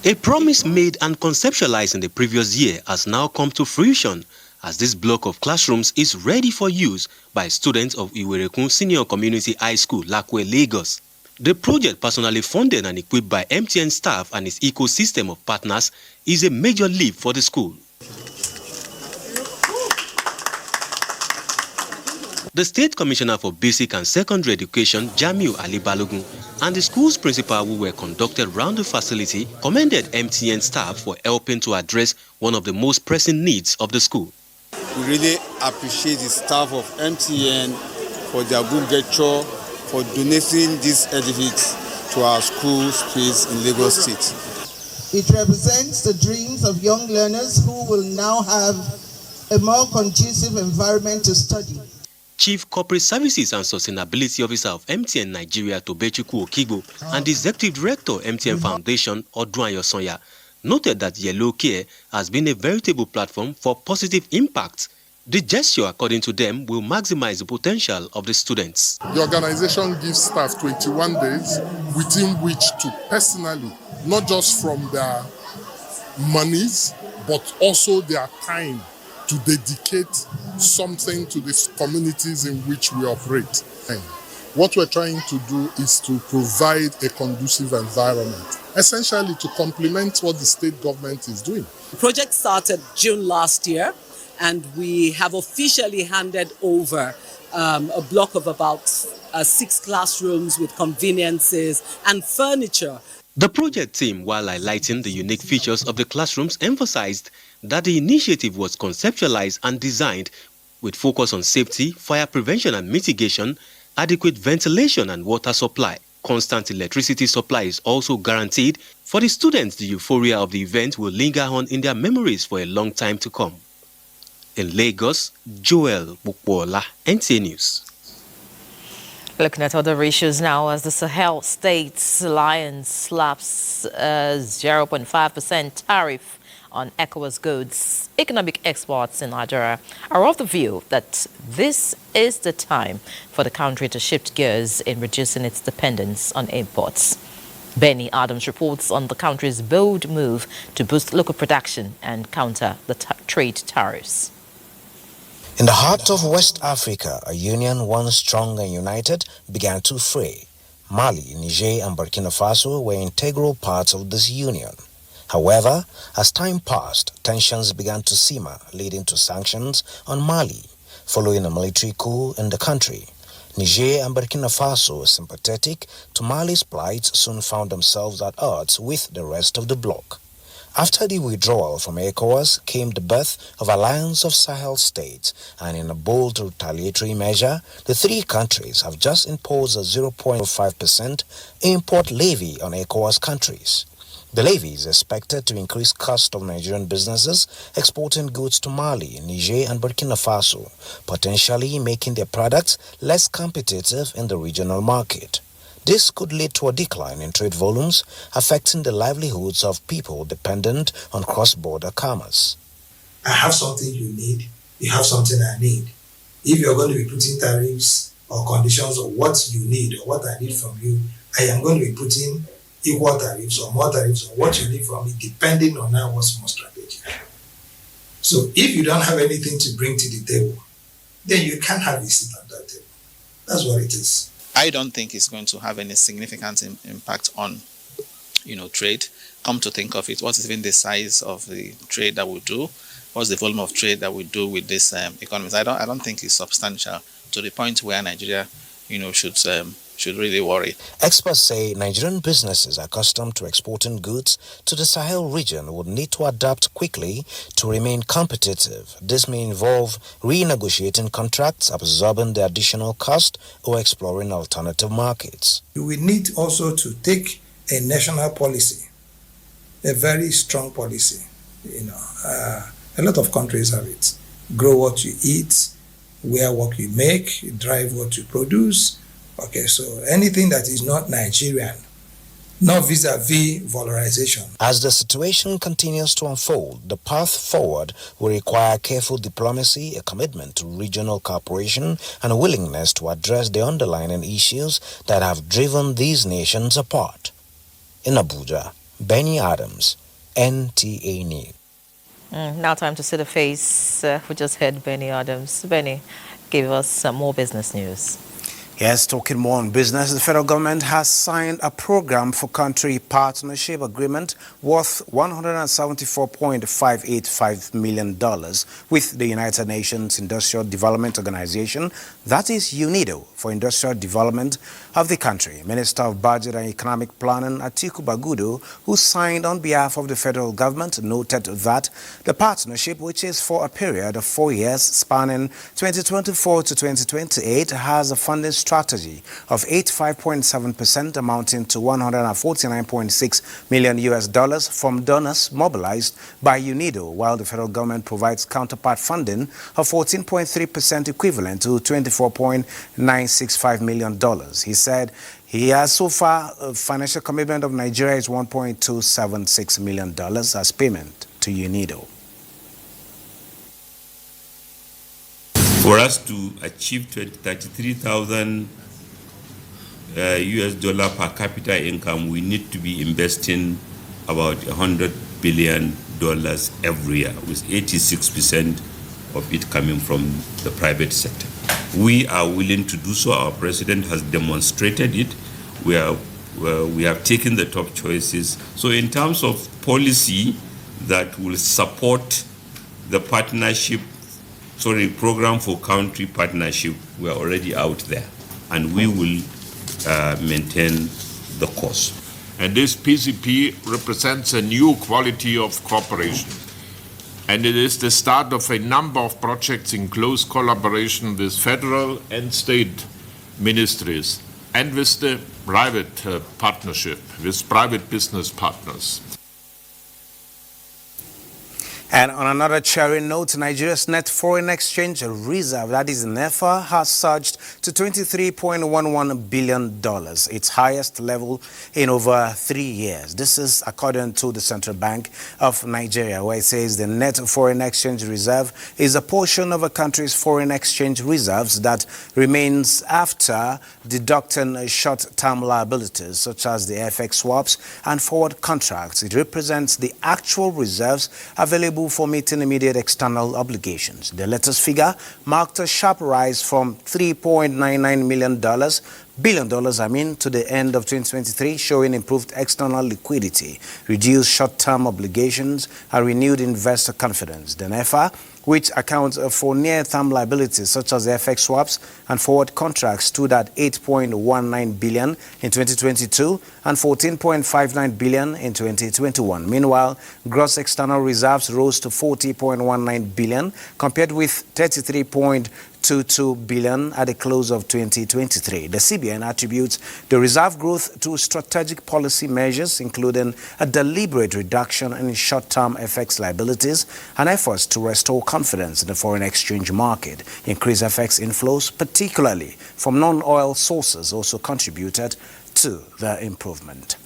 A promise made and conceptualized in the previous year has now come to fruition as this block of classrooms is ready for use by students of Iwerokun Senior Community High School, Lakwe, Lagos. The project, personally funded and equipped by MTN staff and its ecosystem of partners, is a major leap for the school. The State Commissioner for Basic and Secondary Education, Jamiu Ali Balogun, and the school's principal who were conducted around the facility commended MTN staff for helping to address one of the most pressing needs of the school. We really appreciate the staff of MTN for their good gesture for donating this edifice to our school space in Lagos State. It represents the dreams of young learners who will now have a more conducive environment to study. Chief Corporate Services and Sustainability Officer of MTN Nigeria, Tobechuku Okigbo, and Executive Director, MTN Foundation, Odruanyo Sonya, noted that Yellow Care has been a veritable platform for positive impact. The gesture, according to them, will maximize the potential of the students. The organization gives staff 21 days within which to personally, not just from their monies, but also their time, to dedicate something to these communities in which we operate. And what we're trying to do is to provide a conducive environment, essentially to complement what the state government is doing. The project started June last year, and we have officially handed over a block of about 6 classrooms with conveniences and furniture. The project team, while highlighting the unique features of the classrooms, emphasized that the initiative was conceptualized and designed with focus on safety, fire prevention and mitigation, adequate ventilation and water supply. Constant electricity supply is also guaranteed. For the students, the euphoria of the event will linger on in their memories for a long time to come. In Lagos, Joel Bukwola, NTA News. Looking at other issues now, as the Sahel States Alliance slaps 0.5% tariff on ECOWAS goods, economic experts in Nigeria are of the view that this is the time for the country to shift gears in reducing its dependence on imports. Benny Adams reports on the country's bold move to boost local production and counter the trade tariffs. In the heart of West Africa, a union once strong and united began to fray. Mali, Niger, and Burkina Faso were integral parts of this union. However, as time passed, tensions began to simmer, leading to sanctions on Mali, following a military coup in the country. Niger and Burkina Faso, sympathetic to Mali's plight, soon found themselves at odds with the rest of the bloc. After the withdrawal from ECOWAS came the birth of Alliance of Sahel States, and in a bold retaliatory measure, the three countries have just imposed a 0.5% import levy on ECOWAS countries. The levy is expected to increase cost of Nigerian businesses exporting goods to Mali, Niger, and Burkina Faso, potentially making their products less competitive in the regional market. This could lead to a decline in trade volumes, affecting the livelihoods of people dependent on cross-border commerce. I have something you need, you have something I need. If you're going to be putting tariffs or conditions of what you need or what I need from you, I am going to be putting equal tariffs or more tariffs or what you need from me, depending on what's more strategic. So if you don't have anything to bring to the table, then you can't have a seat at that table. That's what it is. I don't think it's going to have any significant impact on, trade. Come to think of it, what is even the size of the trade that we do? What's the volume of trade that we do with these economies? I don't think it's substantial to the point where Nigeria, should really worry. Experts say Nigerian businesses accustomed to exporting goods to the Sahel region would need to adapt quickly to remain competitive. This may involve renegotiating contracts, absorbing the additional cost, or exploring alternative markets. We need also to take a national policy, a very strong policy. A lot of countries have it. Grow what you eat, wear what you make, drive what you produce. Okay, so anything that is not Nigerian, not vis-a-vis valorization. As the situation continues to unfold, the path forward will require careful diplomacy, a commitment to regional cooperation, and a willingness to address the underlying issues that have driven these nations apart. In Abuja, Benny Adams, NTA News. Now time to see the face. We just heard Benny Adams. Benny, give us some more business news. Yes, talking more on business, the federal government has signed a program for country partnership agreement worth $174.585 million with the United Nations Industrial Development Organization, that is UNIDO, for industrial development of the country. Minister of Budget and Economic Planning, Atiku Bagudu, who signed on behalf of the federal government, noted that the partnership, which is for a period of 4 years spanning 2024 to 2028, has a funding strategy of 85.7%, amounting to $149.6 million from donors mobilized by UNIDO, while the federal government provides counterpart funding of 14.3%, equivalent to $24.965 million. He said he has so far a financial commitment of Nigeria is $1.276 million as payment to UNIDO. For us to achieve 33,000 US dollar per capita income, we need to be investing about $100 billion every year, with 86% of it coming from the private sector. We are willing to do so. Our president has demonstrated it. We have taken the top choices. So in terms of policy that will support the program for country partnership, we are already out there, and we will maintain the course. And this PCP represents a new quality of cooperation. And it is the start of a number of projects in close collaboration with federal and state ministries and with the private partnership, with private business partners. And on another cheering note, Nigeria's net foreign exchange reserve, that is NEFA, has surged to $23.11 billion, its highest level in over 3 years. This is according to the Central Bank of Nigeria, where it says the net foreign exchange reserve is a portion of a country's foreign exchange reserves that remains after deducting short-term liabilities such as the FX swaps and forward contracts. It represents the actual reserves available for meeting immediate external obligations. The latest figure marked a sharp rise from $3.99 billion to the end of 2023, showing improved external liquidity, reduced short-term obligations, and renewed investor confidence. The NEFA, which accounts for near-term liabilities such as FX swaps and forward contracts, stood at $8.19 billion in 2022 and $14.59 billion in 2021. Meanwhile, gross external reserves rose to $40.19 billion compared with $33.22 billion at the close of 2023. The CBN attributes the reserve growth to strategic policy measures, including a deliberate reduction in short-term FX liabilities and efforts to restore confidence in the foreign exchange market. Increased FX inflows, particularly from non-oil sources, also contributed to the improvement.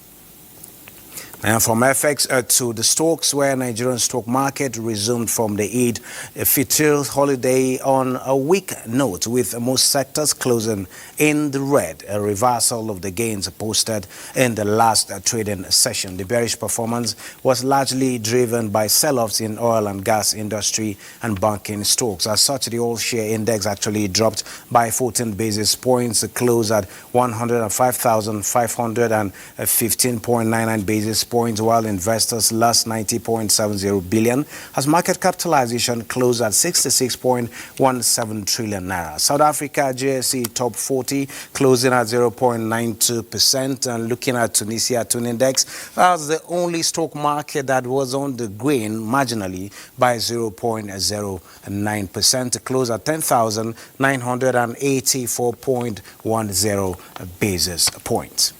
And from FX to the stocks, where Nigerian stock market resumed from the Eid Fitr holiday on a weak note, with most sectors closing in the red, a reversal of the gains posted in the last trading session. The bearish performance was largely driven by sell-offs in oil and gas industry and banking stocks. As such, the all-share index actually dropped by 14 basis points, closed at 105,515.99 basis points, while investors lost 90.70 billion as market capitalization closed at 66.17 trillion naira. South Africa JSE top 40 closing at 0.92%, and looking at Tunisia Tune Index, that's the only stock market that was on the green marginally by 0.09% to close at 10,984.10 basis points.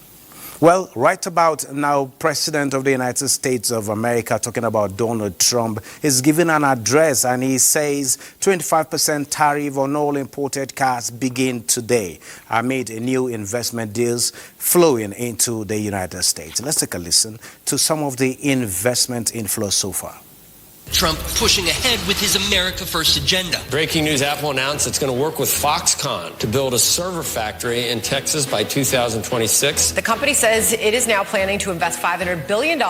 Well, right about now, President of the United States of America, talking about Donald Trump, is giving an address, and he says 25% tariff on all imported cars begin today amid new investment deals flowing into the United States. Let's take a listen to some of the investment inflows so far. Trump pushing ahead with his America First agenda. Breaking news, Apple announced it's going to work with Foxconn to build a server factory in Texas by 2026. The company says it is now planning to invest $500 billion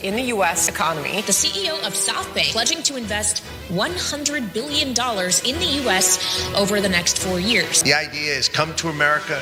in the U.S. economy. The CEO of SoftBank pledging to invest $100 billion in the U.S. over the next 4 years. The idea is come to America,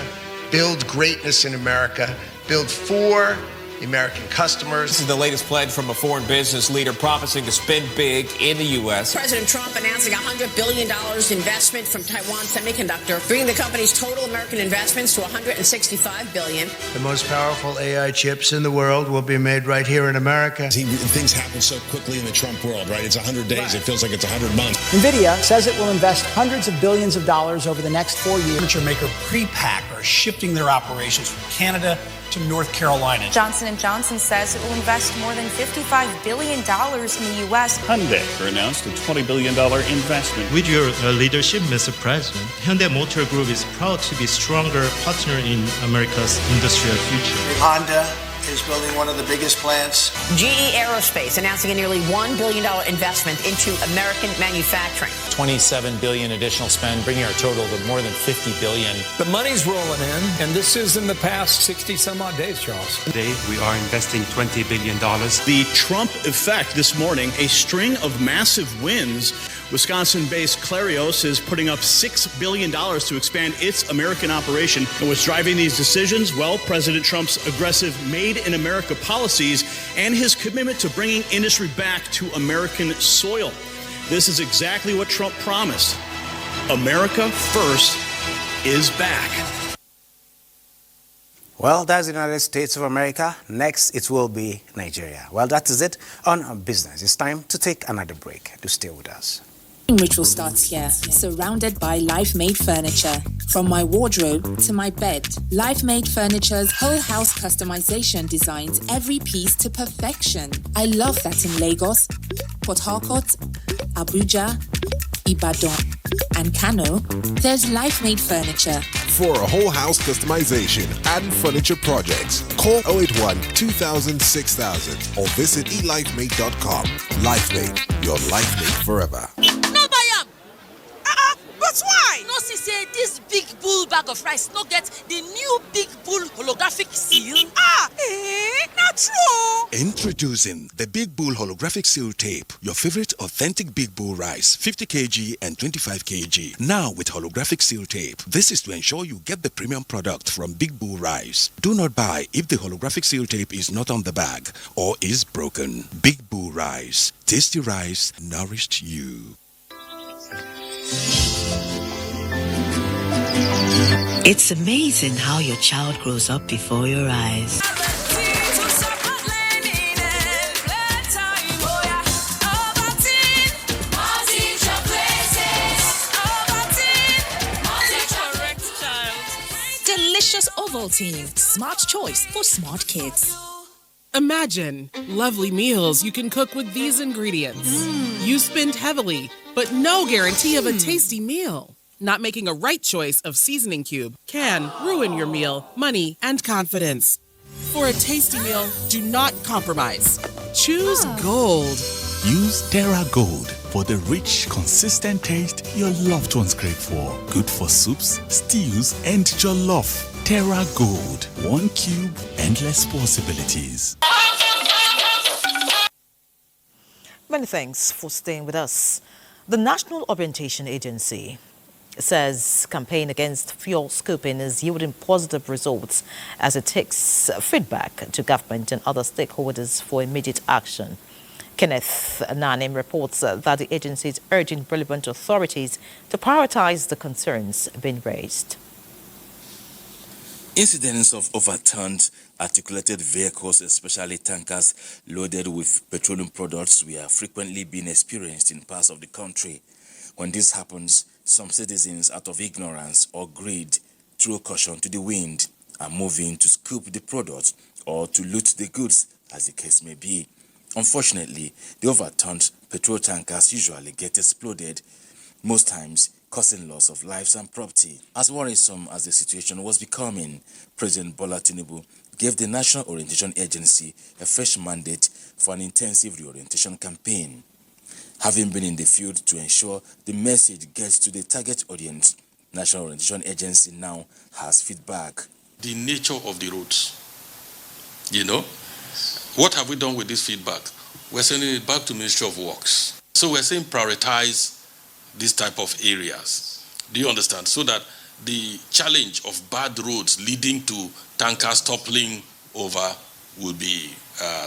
build greatness in America, build for American customers. This is the latest pledge from a foreign business leader promising to spend big in the U.S. President Trump announcing $100 billion investment from Taiwan Semiconductor, bringing the company's total American investments to $165 billion. The most powerful AI chips in the world will be made right here in America. Things happen so quickly in the Trump world, right? It's 100 days. Right. It feels like it's 100 months. NVIDIA says it will invest hundreds of billions of dollars over the next 4 years. Furniture maker Prepack are shifting their operations from Canada to North Carolina. Johnson & Johnson says it will invest more than $55 billion in the U.S. Hyundai announced a $20 billion investment. With your leadership, Mr. President, Hyundai Motor Group is proud to be a stronger partner in America's industrial future. Honda is building one of the biggest plants. GE Aerospace announcing a nearly $1 billion investment into American manufacturing. $27 billion additional spend, bringing our total to more than $50 billion. The money's rolling in, and this is in the past 60 some odd days, Charles. Today, we are investing $20 billion. The Trump effect this morning, a string of massive wins. Wisconsin-based Clarios is putting up $6 billion to expand its American operation. And what's driving these decisions? Well, President Trump's aggressive Made in America policies and his commitment to bringing industry back to American soil. This is exactly what Trump promised. America First is back. Well, that's the United States of America. Next, it will be Nigeria. Well, that is it on business. It's time to take another break. Do stay with us. ritual starts here, surrounded by life-made furniture. From my wardrobe to my bed, life-made furniture's whole house customization designs every piece to perfection. I love that in Lagos, Port Harcourt, Abuja, Ibadan, and Kano, there's life-made furniture. For a whole house customization and furniture projects, call 081 2000 6000 or visit elifemade.com. LifeMade, your life made forever. No buy am! But why? No see say this big bull bag of rice no get the new big bull holographic seal? Not true! Introducing the Big Bull Holographic Seal Tape, your favorite authentic Big Bull rice, 50 kg and 25 kg. Now with holographic seal tape. This is to ensure you get the premium product from Big Bull Rice. Do not buy if the holographic seal tape is not on the bag or is broken. Big Bull Rice. Tasty rice nourished you. It's amazing how your child grows up before your eyes. Delicious Ovaltine, smart choice for smart kids. Imagine lovely meals you can cook with these ingredients. You spend heavily, but no guarantee of a tasty meal. Not making a right choice of seasoning cube can ruin your meal, money, and confidence. For a tasty meal, do not compromise. Choose Gold. Use Terra Gold for the rich, consistent taste your loved ones crave for. Good for soups, stews, and jollof. Terra Gold. 1 cube, endless possibilities. Many thanks for staying with us. The National Orientation Agency says campaign against fuel scooping is yielding positive results as it takes feedback to government and other stakeholders for immediate action. Kenneth Nanim reports that the agency is urging relevant authorities to prioritize the concerns being raised. Incidents of overturned articulated vehicles, especially tankers loaded with petroleum products, were frequently being experienced in parts of the country. When this happens, some citizens, out of ignorance or greed, throw caution to the wind, are moving to scoop the product or to loot the goods, as the case may be. Unfortunately, the overturned petrol tankers usually get exploded, most times causing loss of lives and property. As worrisome as the situation was becoming, President Bola Tinubu gave the National Orientation Agency a fresh mandate for an intensive reorientation campaign. Having been in the field to ensure the message gets to the target audience, National Orientation Agency now has feedback. The nature of the roads, what have we done with this feedback? We're sending it back to Ministry of Works. So we're saying prioritize these type of areas. Do you understand? So that the challenge of bad roads leading to tankers toppling over will be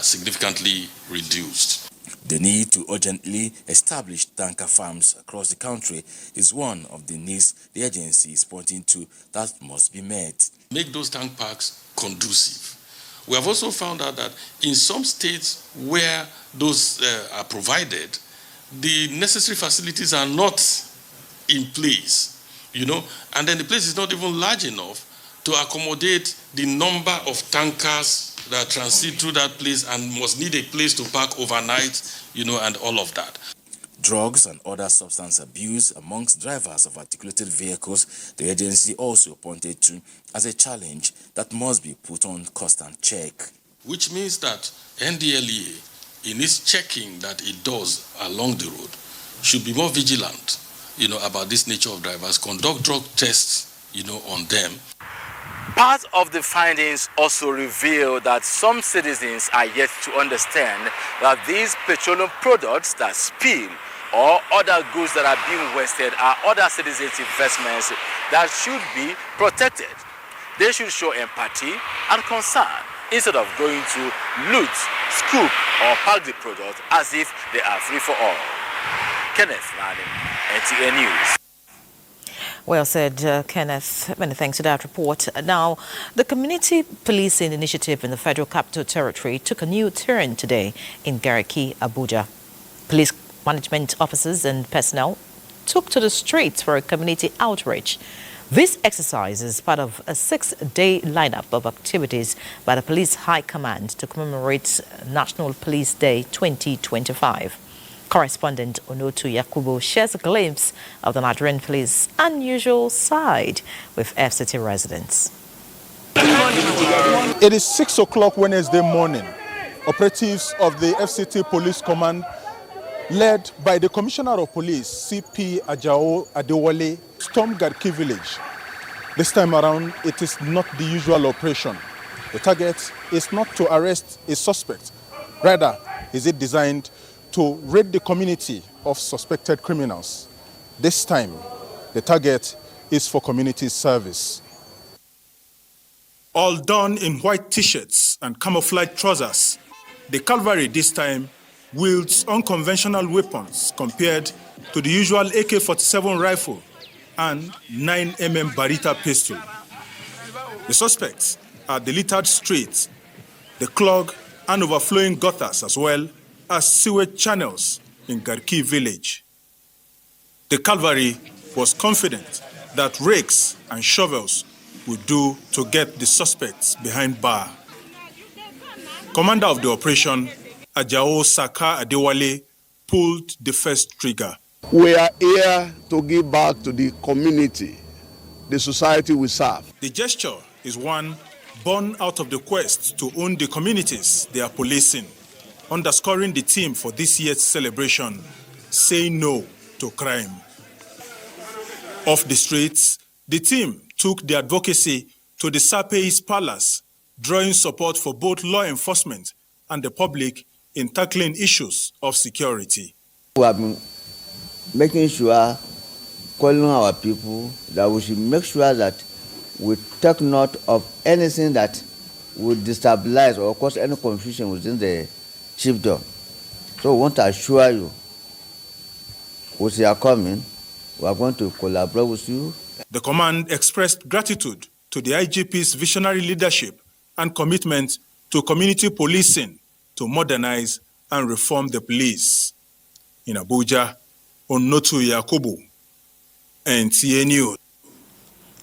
significantly reduced. The need to urgently establish tanker farms across the country is one of the needs the agency is pointing to that must be met. Make those tank parks conducive. We have also found out that in some states where those are provided, the necessary facilities are not in place, and then the place is not even large enough to accommodate the number of tankers that transit through that place and must need a place to park overnight, and all of that. Drugs and other substance abuse amongst drivers of articulated vehicles, the agency also pointed to as a challenge that must be put on constant check. Which means that NDLEA, in its checking that it does along the road, should be more vigilant, about this nature of drivers, conduct drug tests, on them. Part of the findings also reveal that some citizens are yet to understand that these petroleum products that spill or other goods that are being wasted are other citizens' investments that should be protected. They should show empathy and concern instead of going to loot, scoop, or pack the product as if they are free for all. Kenneth Nanim, NTA News. Well said, Kenneth. Many thanks for that report. Now, the community policing initiative in the Federal Capital Territory took a new turn today in Gariki, Abuja. Police management officers and personnel took to the streets for a community outreach. This exercise is part of a 6-day lineup of activities by the Police High Command to commemorate National Police Day 2025. Correspondent Onotu Yakubu shares a glimpse of the Nigerian police unusual side with FCT residents. It is 6 o'clock Wednesday morning. Operatives of the FCT Police Command, led by the Commissioner of Police, CP Ajao Adewale, stormed Garki village. This time around, it is not the usual operation. The target is not to arrest a suspect. Rather, is it designed to rid the community of suspected criminals. This time, the target is for community service. All done in white t-shirts and camouflage trousers, the cavalry this time wields unconventional weapons compared to the usual AK-47 rifle and 9mm Barita pistol. The suspects are the littered streets, the clogged and overflowing gutters, as well as sewage channels in Garki village. The cavalry was confident that rakes and shovels would do to get the suspects behind bar. Commander of the operation, Ajao Saka Adewale, pulled the first trigger. We are here to give back to the community, the society we serve. The gesture is one born out of the quest to own the communities they are policing, underscoring the theme for this year's celebration, Say No to Crime. Off the streets, the team took the advocacy to the Sapei's Palace, drawing support for both law enforcement and the public in tackling issues of security. We have been making sure, calling our people, that we should make sure that we take note of anything that would destabilize or cause any confusion within the chiefdom. So we want to assure you, with your coming, we are going to collaborate with you. The command expressed gratitude to the IGP's visionary leadership and commitment to community policing to modernize and reform the police. In Abuja, Onotu Yakubu, NTA News.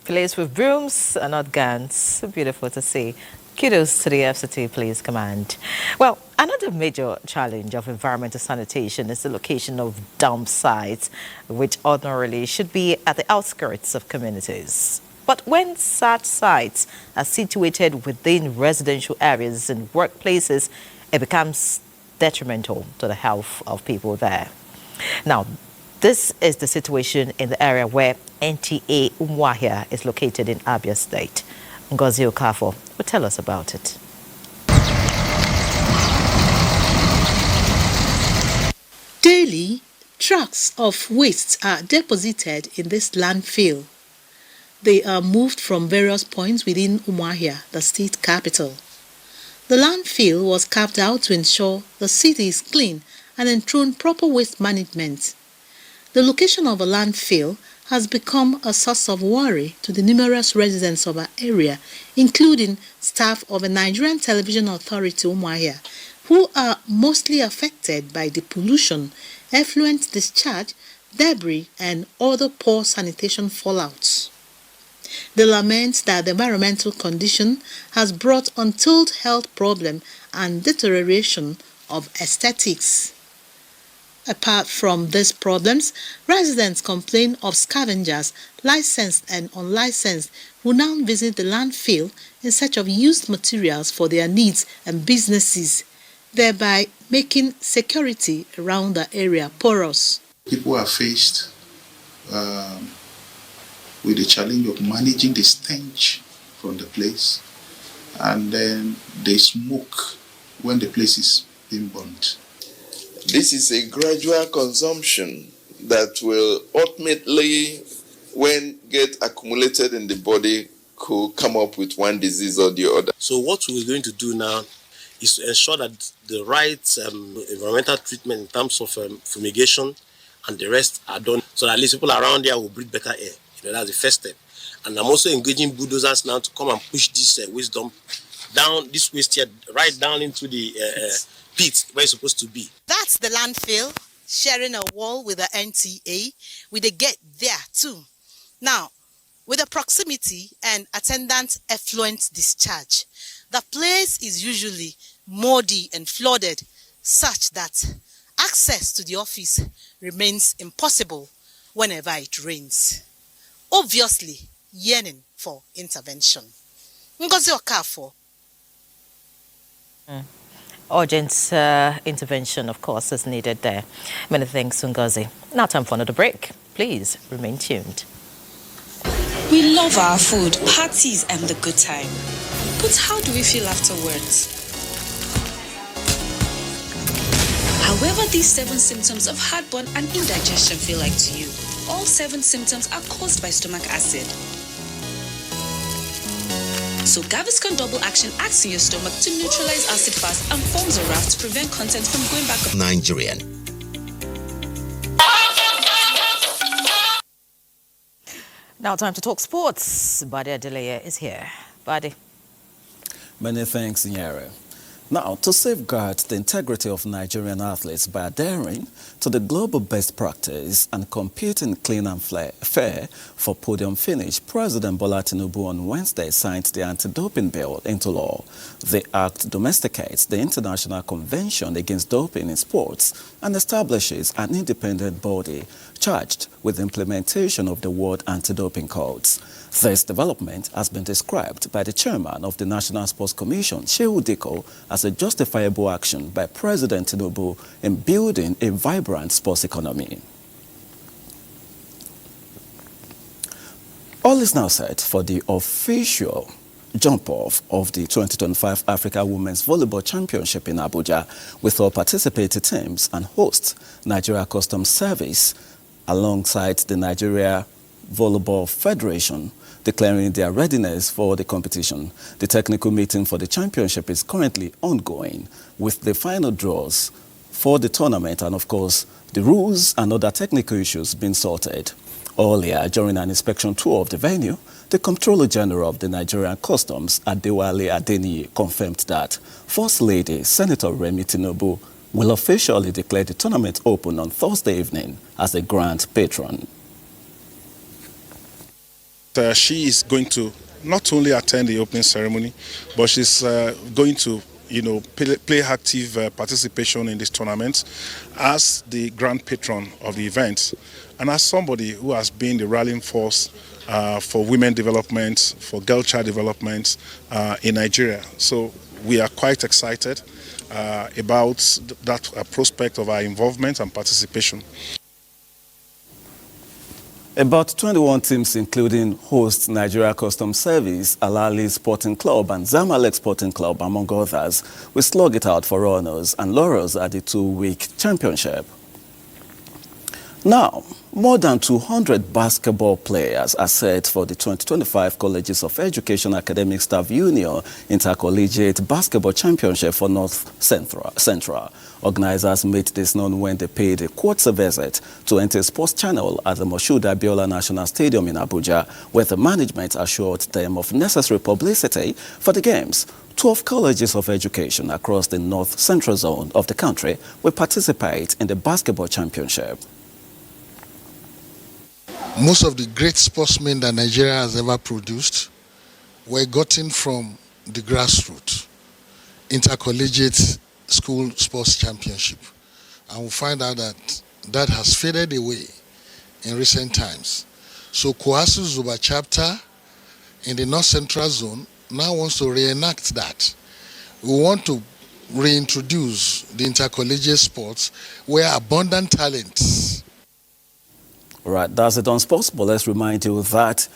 Police with brooms and not guns. So beautiful to see. Kudos to the FCT Police Command. Well, another major challenge of environmental sanitation is the location of dump sites, which ordinarily should be at the outskirts of communities. But when such sites are situated within residential areas and workplaces, it becomes detrimental to the health of people there. Now, this is the situation in the area where NTA Umuahia is located in Abia State. Ngozi Okafor will tell us about it. Daily, trucks of waste are deposited in this landfill. They are moved from various points within Umuahia, the state capital. The landfill was carved out to ensure the city is clean and enthrone proper waste management. The location of a landfill has become a source of worry to the numerous residents of our area, including staff of the Nigerian Television Authority Umuahia, who are mostly affected by the pollution, effluent discharge, debris, and other poor sanitation fallouts. They lament that the environmental condition has brought untold health problems and deterioration of aesthetics. Apart from these problems, residents complain of scavengers, licensed and unlicensed, who now visit the landfill in search of used materials for their needs and businesses, thereby making security around the area porous. People are faced with the challenge of managing the stench from the place, and then the smoke when the place is being burnt. This is a gradual consumption that will ultimately, when get accumulated in the body, could come up with one disease or the other. So what we're going to do now is to ensure that the right environmental treatment in terms of fumigation and the rest are done, so that at least people around there will breathe better air. That's the first step. And I'm also engaging bulldozers now to come and push this waste dump down, this waste here, right down into the pit where it's supposed to be. That's the landfill. sharing a wall with the NTA, we they get there too. Now, with the proximity and attendant effluent discharge, the place is usually muddy and flooded, such that access to the office remains impossible whenever it rains. Obviously, yearning for intervention. Ngozi Okafor. Urgent intervention, of course, is needed there. Many thanks, Ngozi. Now time for another break. Please remain tuned. We love our food, parties, and the good time. But how do we feel afterwards? However these 7 symptoms of heartburn and indigestion feel like to you, all 7 symptoms are caused by stomach acid. So Gaviscon Double Action acts in your stomach to neutralize acid fast and forms a raft to prevent content from going back up. Nigerian. Now time to talk sports. Badi Adeleye is here. Badi. Many thanks, Nyere. Now, to safeguard the integrity of Nigerian athletes by adhering to the global best practice and competing clean and fair for podium finish, President Bola Tinubu on Wednesday signed the anti-doping bill into law. The act domesticates the International Convention Against Doping in Sports and establishes an independent body charged with implementation of the World Anti-Doping Codes. This development has been described by the chairman of the National Sports Commission, Shehu Diko, as a justifiable action by President Tinubu in building a vibrant sports economy. All is now set for the official jump-off of the 2025 Africa Women's Volleyball Championship in Abuja, with all participating teams and host Nigeria Customs Service alongside the Nigeria Volleyball Federation declaring their readiness for the competition. The technical meeting for the championship is currently ongoing, with the final draws for the tournament and, of course, the rules and other technical issues being sorted. Earlier, during an inspection tour of the venue, the Comptroller General of the Nigerian Customs, Adewale Adeniyi, confirmed that First Lady Senator Remi Tinubu will officially declare the tournament open on Thursday evening as the grand patron. She is going to not only attend the opening ceremony, but she's going to, play active participation in this tournament as the grand patron of the event, and as somebody who has been the rallying force for women development, for girl child development in Nigeria. So we are quite excited about that prospect of our involvement and participation. About 21 teams, including host Nigeria Customs Service, Alali Sporting Club and Zamalek Sporting Club, among others, will slug it out for honors and laurels at the 2-week championship. Now, more than 200 basketball players are set for the 2025 Colleges of Education Academic Staff Union Intercollegiate Basketball Championship for North Central. Organizers made this known when they paid a quarter visit to NTA Sports Channel at the Moshood Abiola National Stadium in Abuja, where the management assured them of necessary publicity for the games. 12 colleges of education across the North Central zone of the country will participate in the basketball championship. Most of the great sportsmen that Nigeria has ever produced were gotten from the grassroots, intercollegiate school sports championship. And we find out that that has faded away in recent times. So Kwasu Zuba chapter in the North Central zone now wants to reenact that. We want to reintroduce the intercollegiate sports where abundant talents. Right, that's it on sports, but let's remind you that,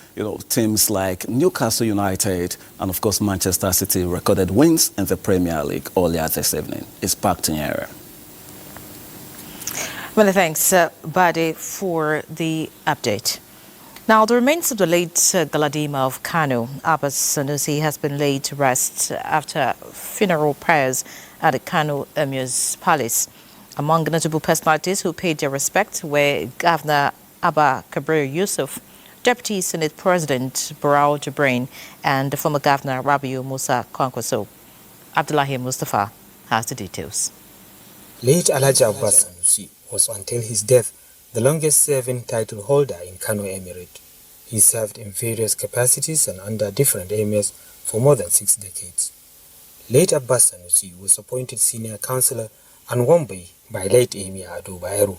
teams like Newcastle United and, of course, Manchester City recorded wins in the Premier League earlier this evening. It's back to Nyere. Many thanks, Bade, for the update. Now, the remains of the late Galadima of Kano, Abbas Sanusi, has been laid to rest after funeral prayers at the Kano Emir's Palace. Among the notable personalities who paid their respects were Governor Abba Kabir Yusuf, Deputy Senate President Barau Jibrin, and the former Governor Rabiu Musa Kwankwaso. Abdullahi Mustafa has the details. Late Alhaji Abbas Sanusi was until his death the longest-serving title holder in Kano Emirate. He served in various capacities and under different emirs for more than 6 decades. Late Abbas Sanusi was appointed senior councillor and Wombai by late Emir Ado Bayero.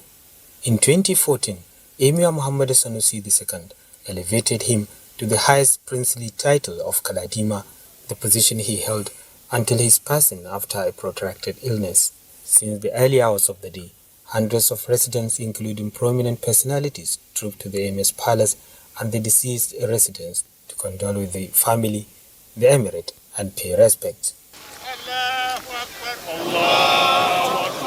In 2014, Emir Muhammad Sanusi II elevated him to the highest princely title of Galadima, the position he held until his passing after a protracted illness. Since the early hours of the day, hundreds of residents, including prominent personalities, trooped to the emir's palace and the deceased residents to condole with the family, the emirate, and pay respect.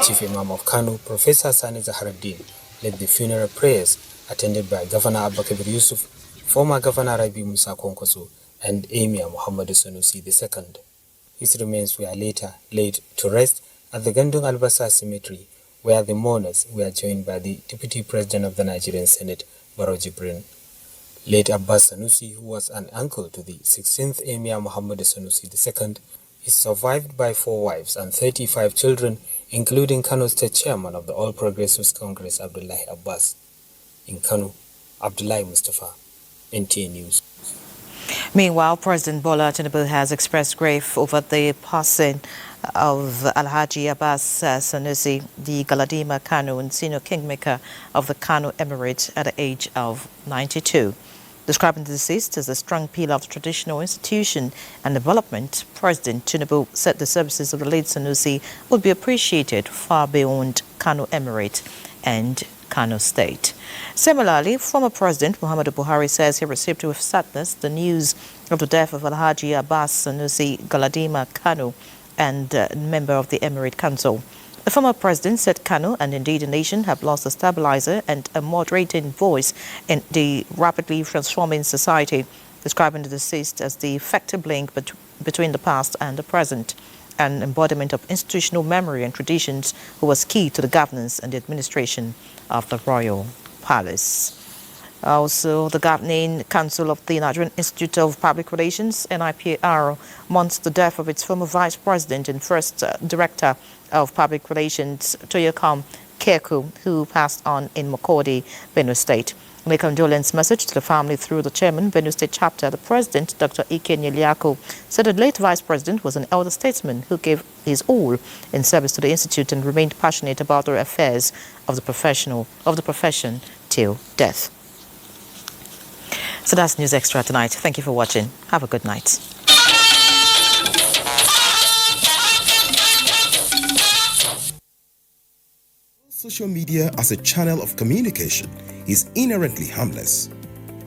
Chief Imam of Kano, Professor Sani Zaharuddin, led the funeral prayers attended by Governor Abba Kabir Yusuf, former Governor Rabi Musa Kwankwaso, and Emir Muhammad Sanusi II. His remains were later laid to rest at the Gandung Albasa Cemetery, where the mourners were joined by the Deputy President of the Nigerian Senate, Barrow Jibrin. Late Abbas Sanusi, who was an uncle to the 16th Emir Muhammad Sanusi II, is survived by 4 wives and 35 children, including Kano State Chairman of the All Progressives Congress, Abdullahi Abbas. In Kano, Abdullahi Mustafa, NTA News. Meanwhile, President Bola Tinubu has expressed grief over the passing of Alhaji Abbas Sanusi, the Galadima Kano and senior kingmaker of the Kano Emirate at the age of 92. Describing the deceased as a strong pillar of traditional institution and development, President Tinubu said the services of the late Sanusi would be appreciated far beyond Kano Emirate and Kano State. Similarly, former President Muhammadu Buhari says he received with sadness the news of the death of Alhaji Abbas Sanusi Galadima Kano and member of the Emirate Council. The former president said Kano and indeed the nation have lost a stabilizer and a moderating voice in the rapidly transforming society, describing the deceased as the effective link between the past and the present, an embodiment of institutional memory and traditions who was key to the governance and the administration of the royal palace. Also, the Governing Council of the Nigerian Institute of Public Relations, NIPR, mourns the death of its former Vice President and first Director of Public Relations, Toyokom Keku, who passed on in Makurdi, Benue State. In a condolence message to the family through the chairman, Benue State Chapter, the President, Dr. Ike Nyeliako, said the late Vice President was an elder statesman who gave his all in service to the Institute and remained passionate about the affairs of the profession till death. So that's News Extra tonight. Thank you for watching. Have a good night. Social media as a channel of communication is inherently harmless.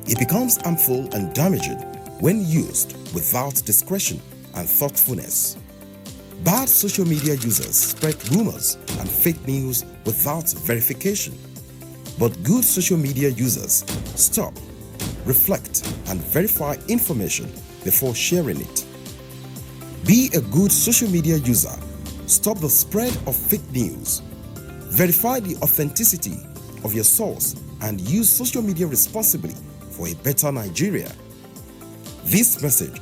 It becomes harmful and damaging when used without discretion and thoughtfulness. Bad social media users spread rumors and fake news without verification. But good social media users stop, reflect, and verify information before sharing it. Be a good social media user. Stop the spread of fake news. Verify the authenticity of your source and use social media responsibly for a better Nigeria. This message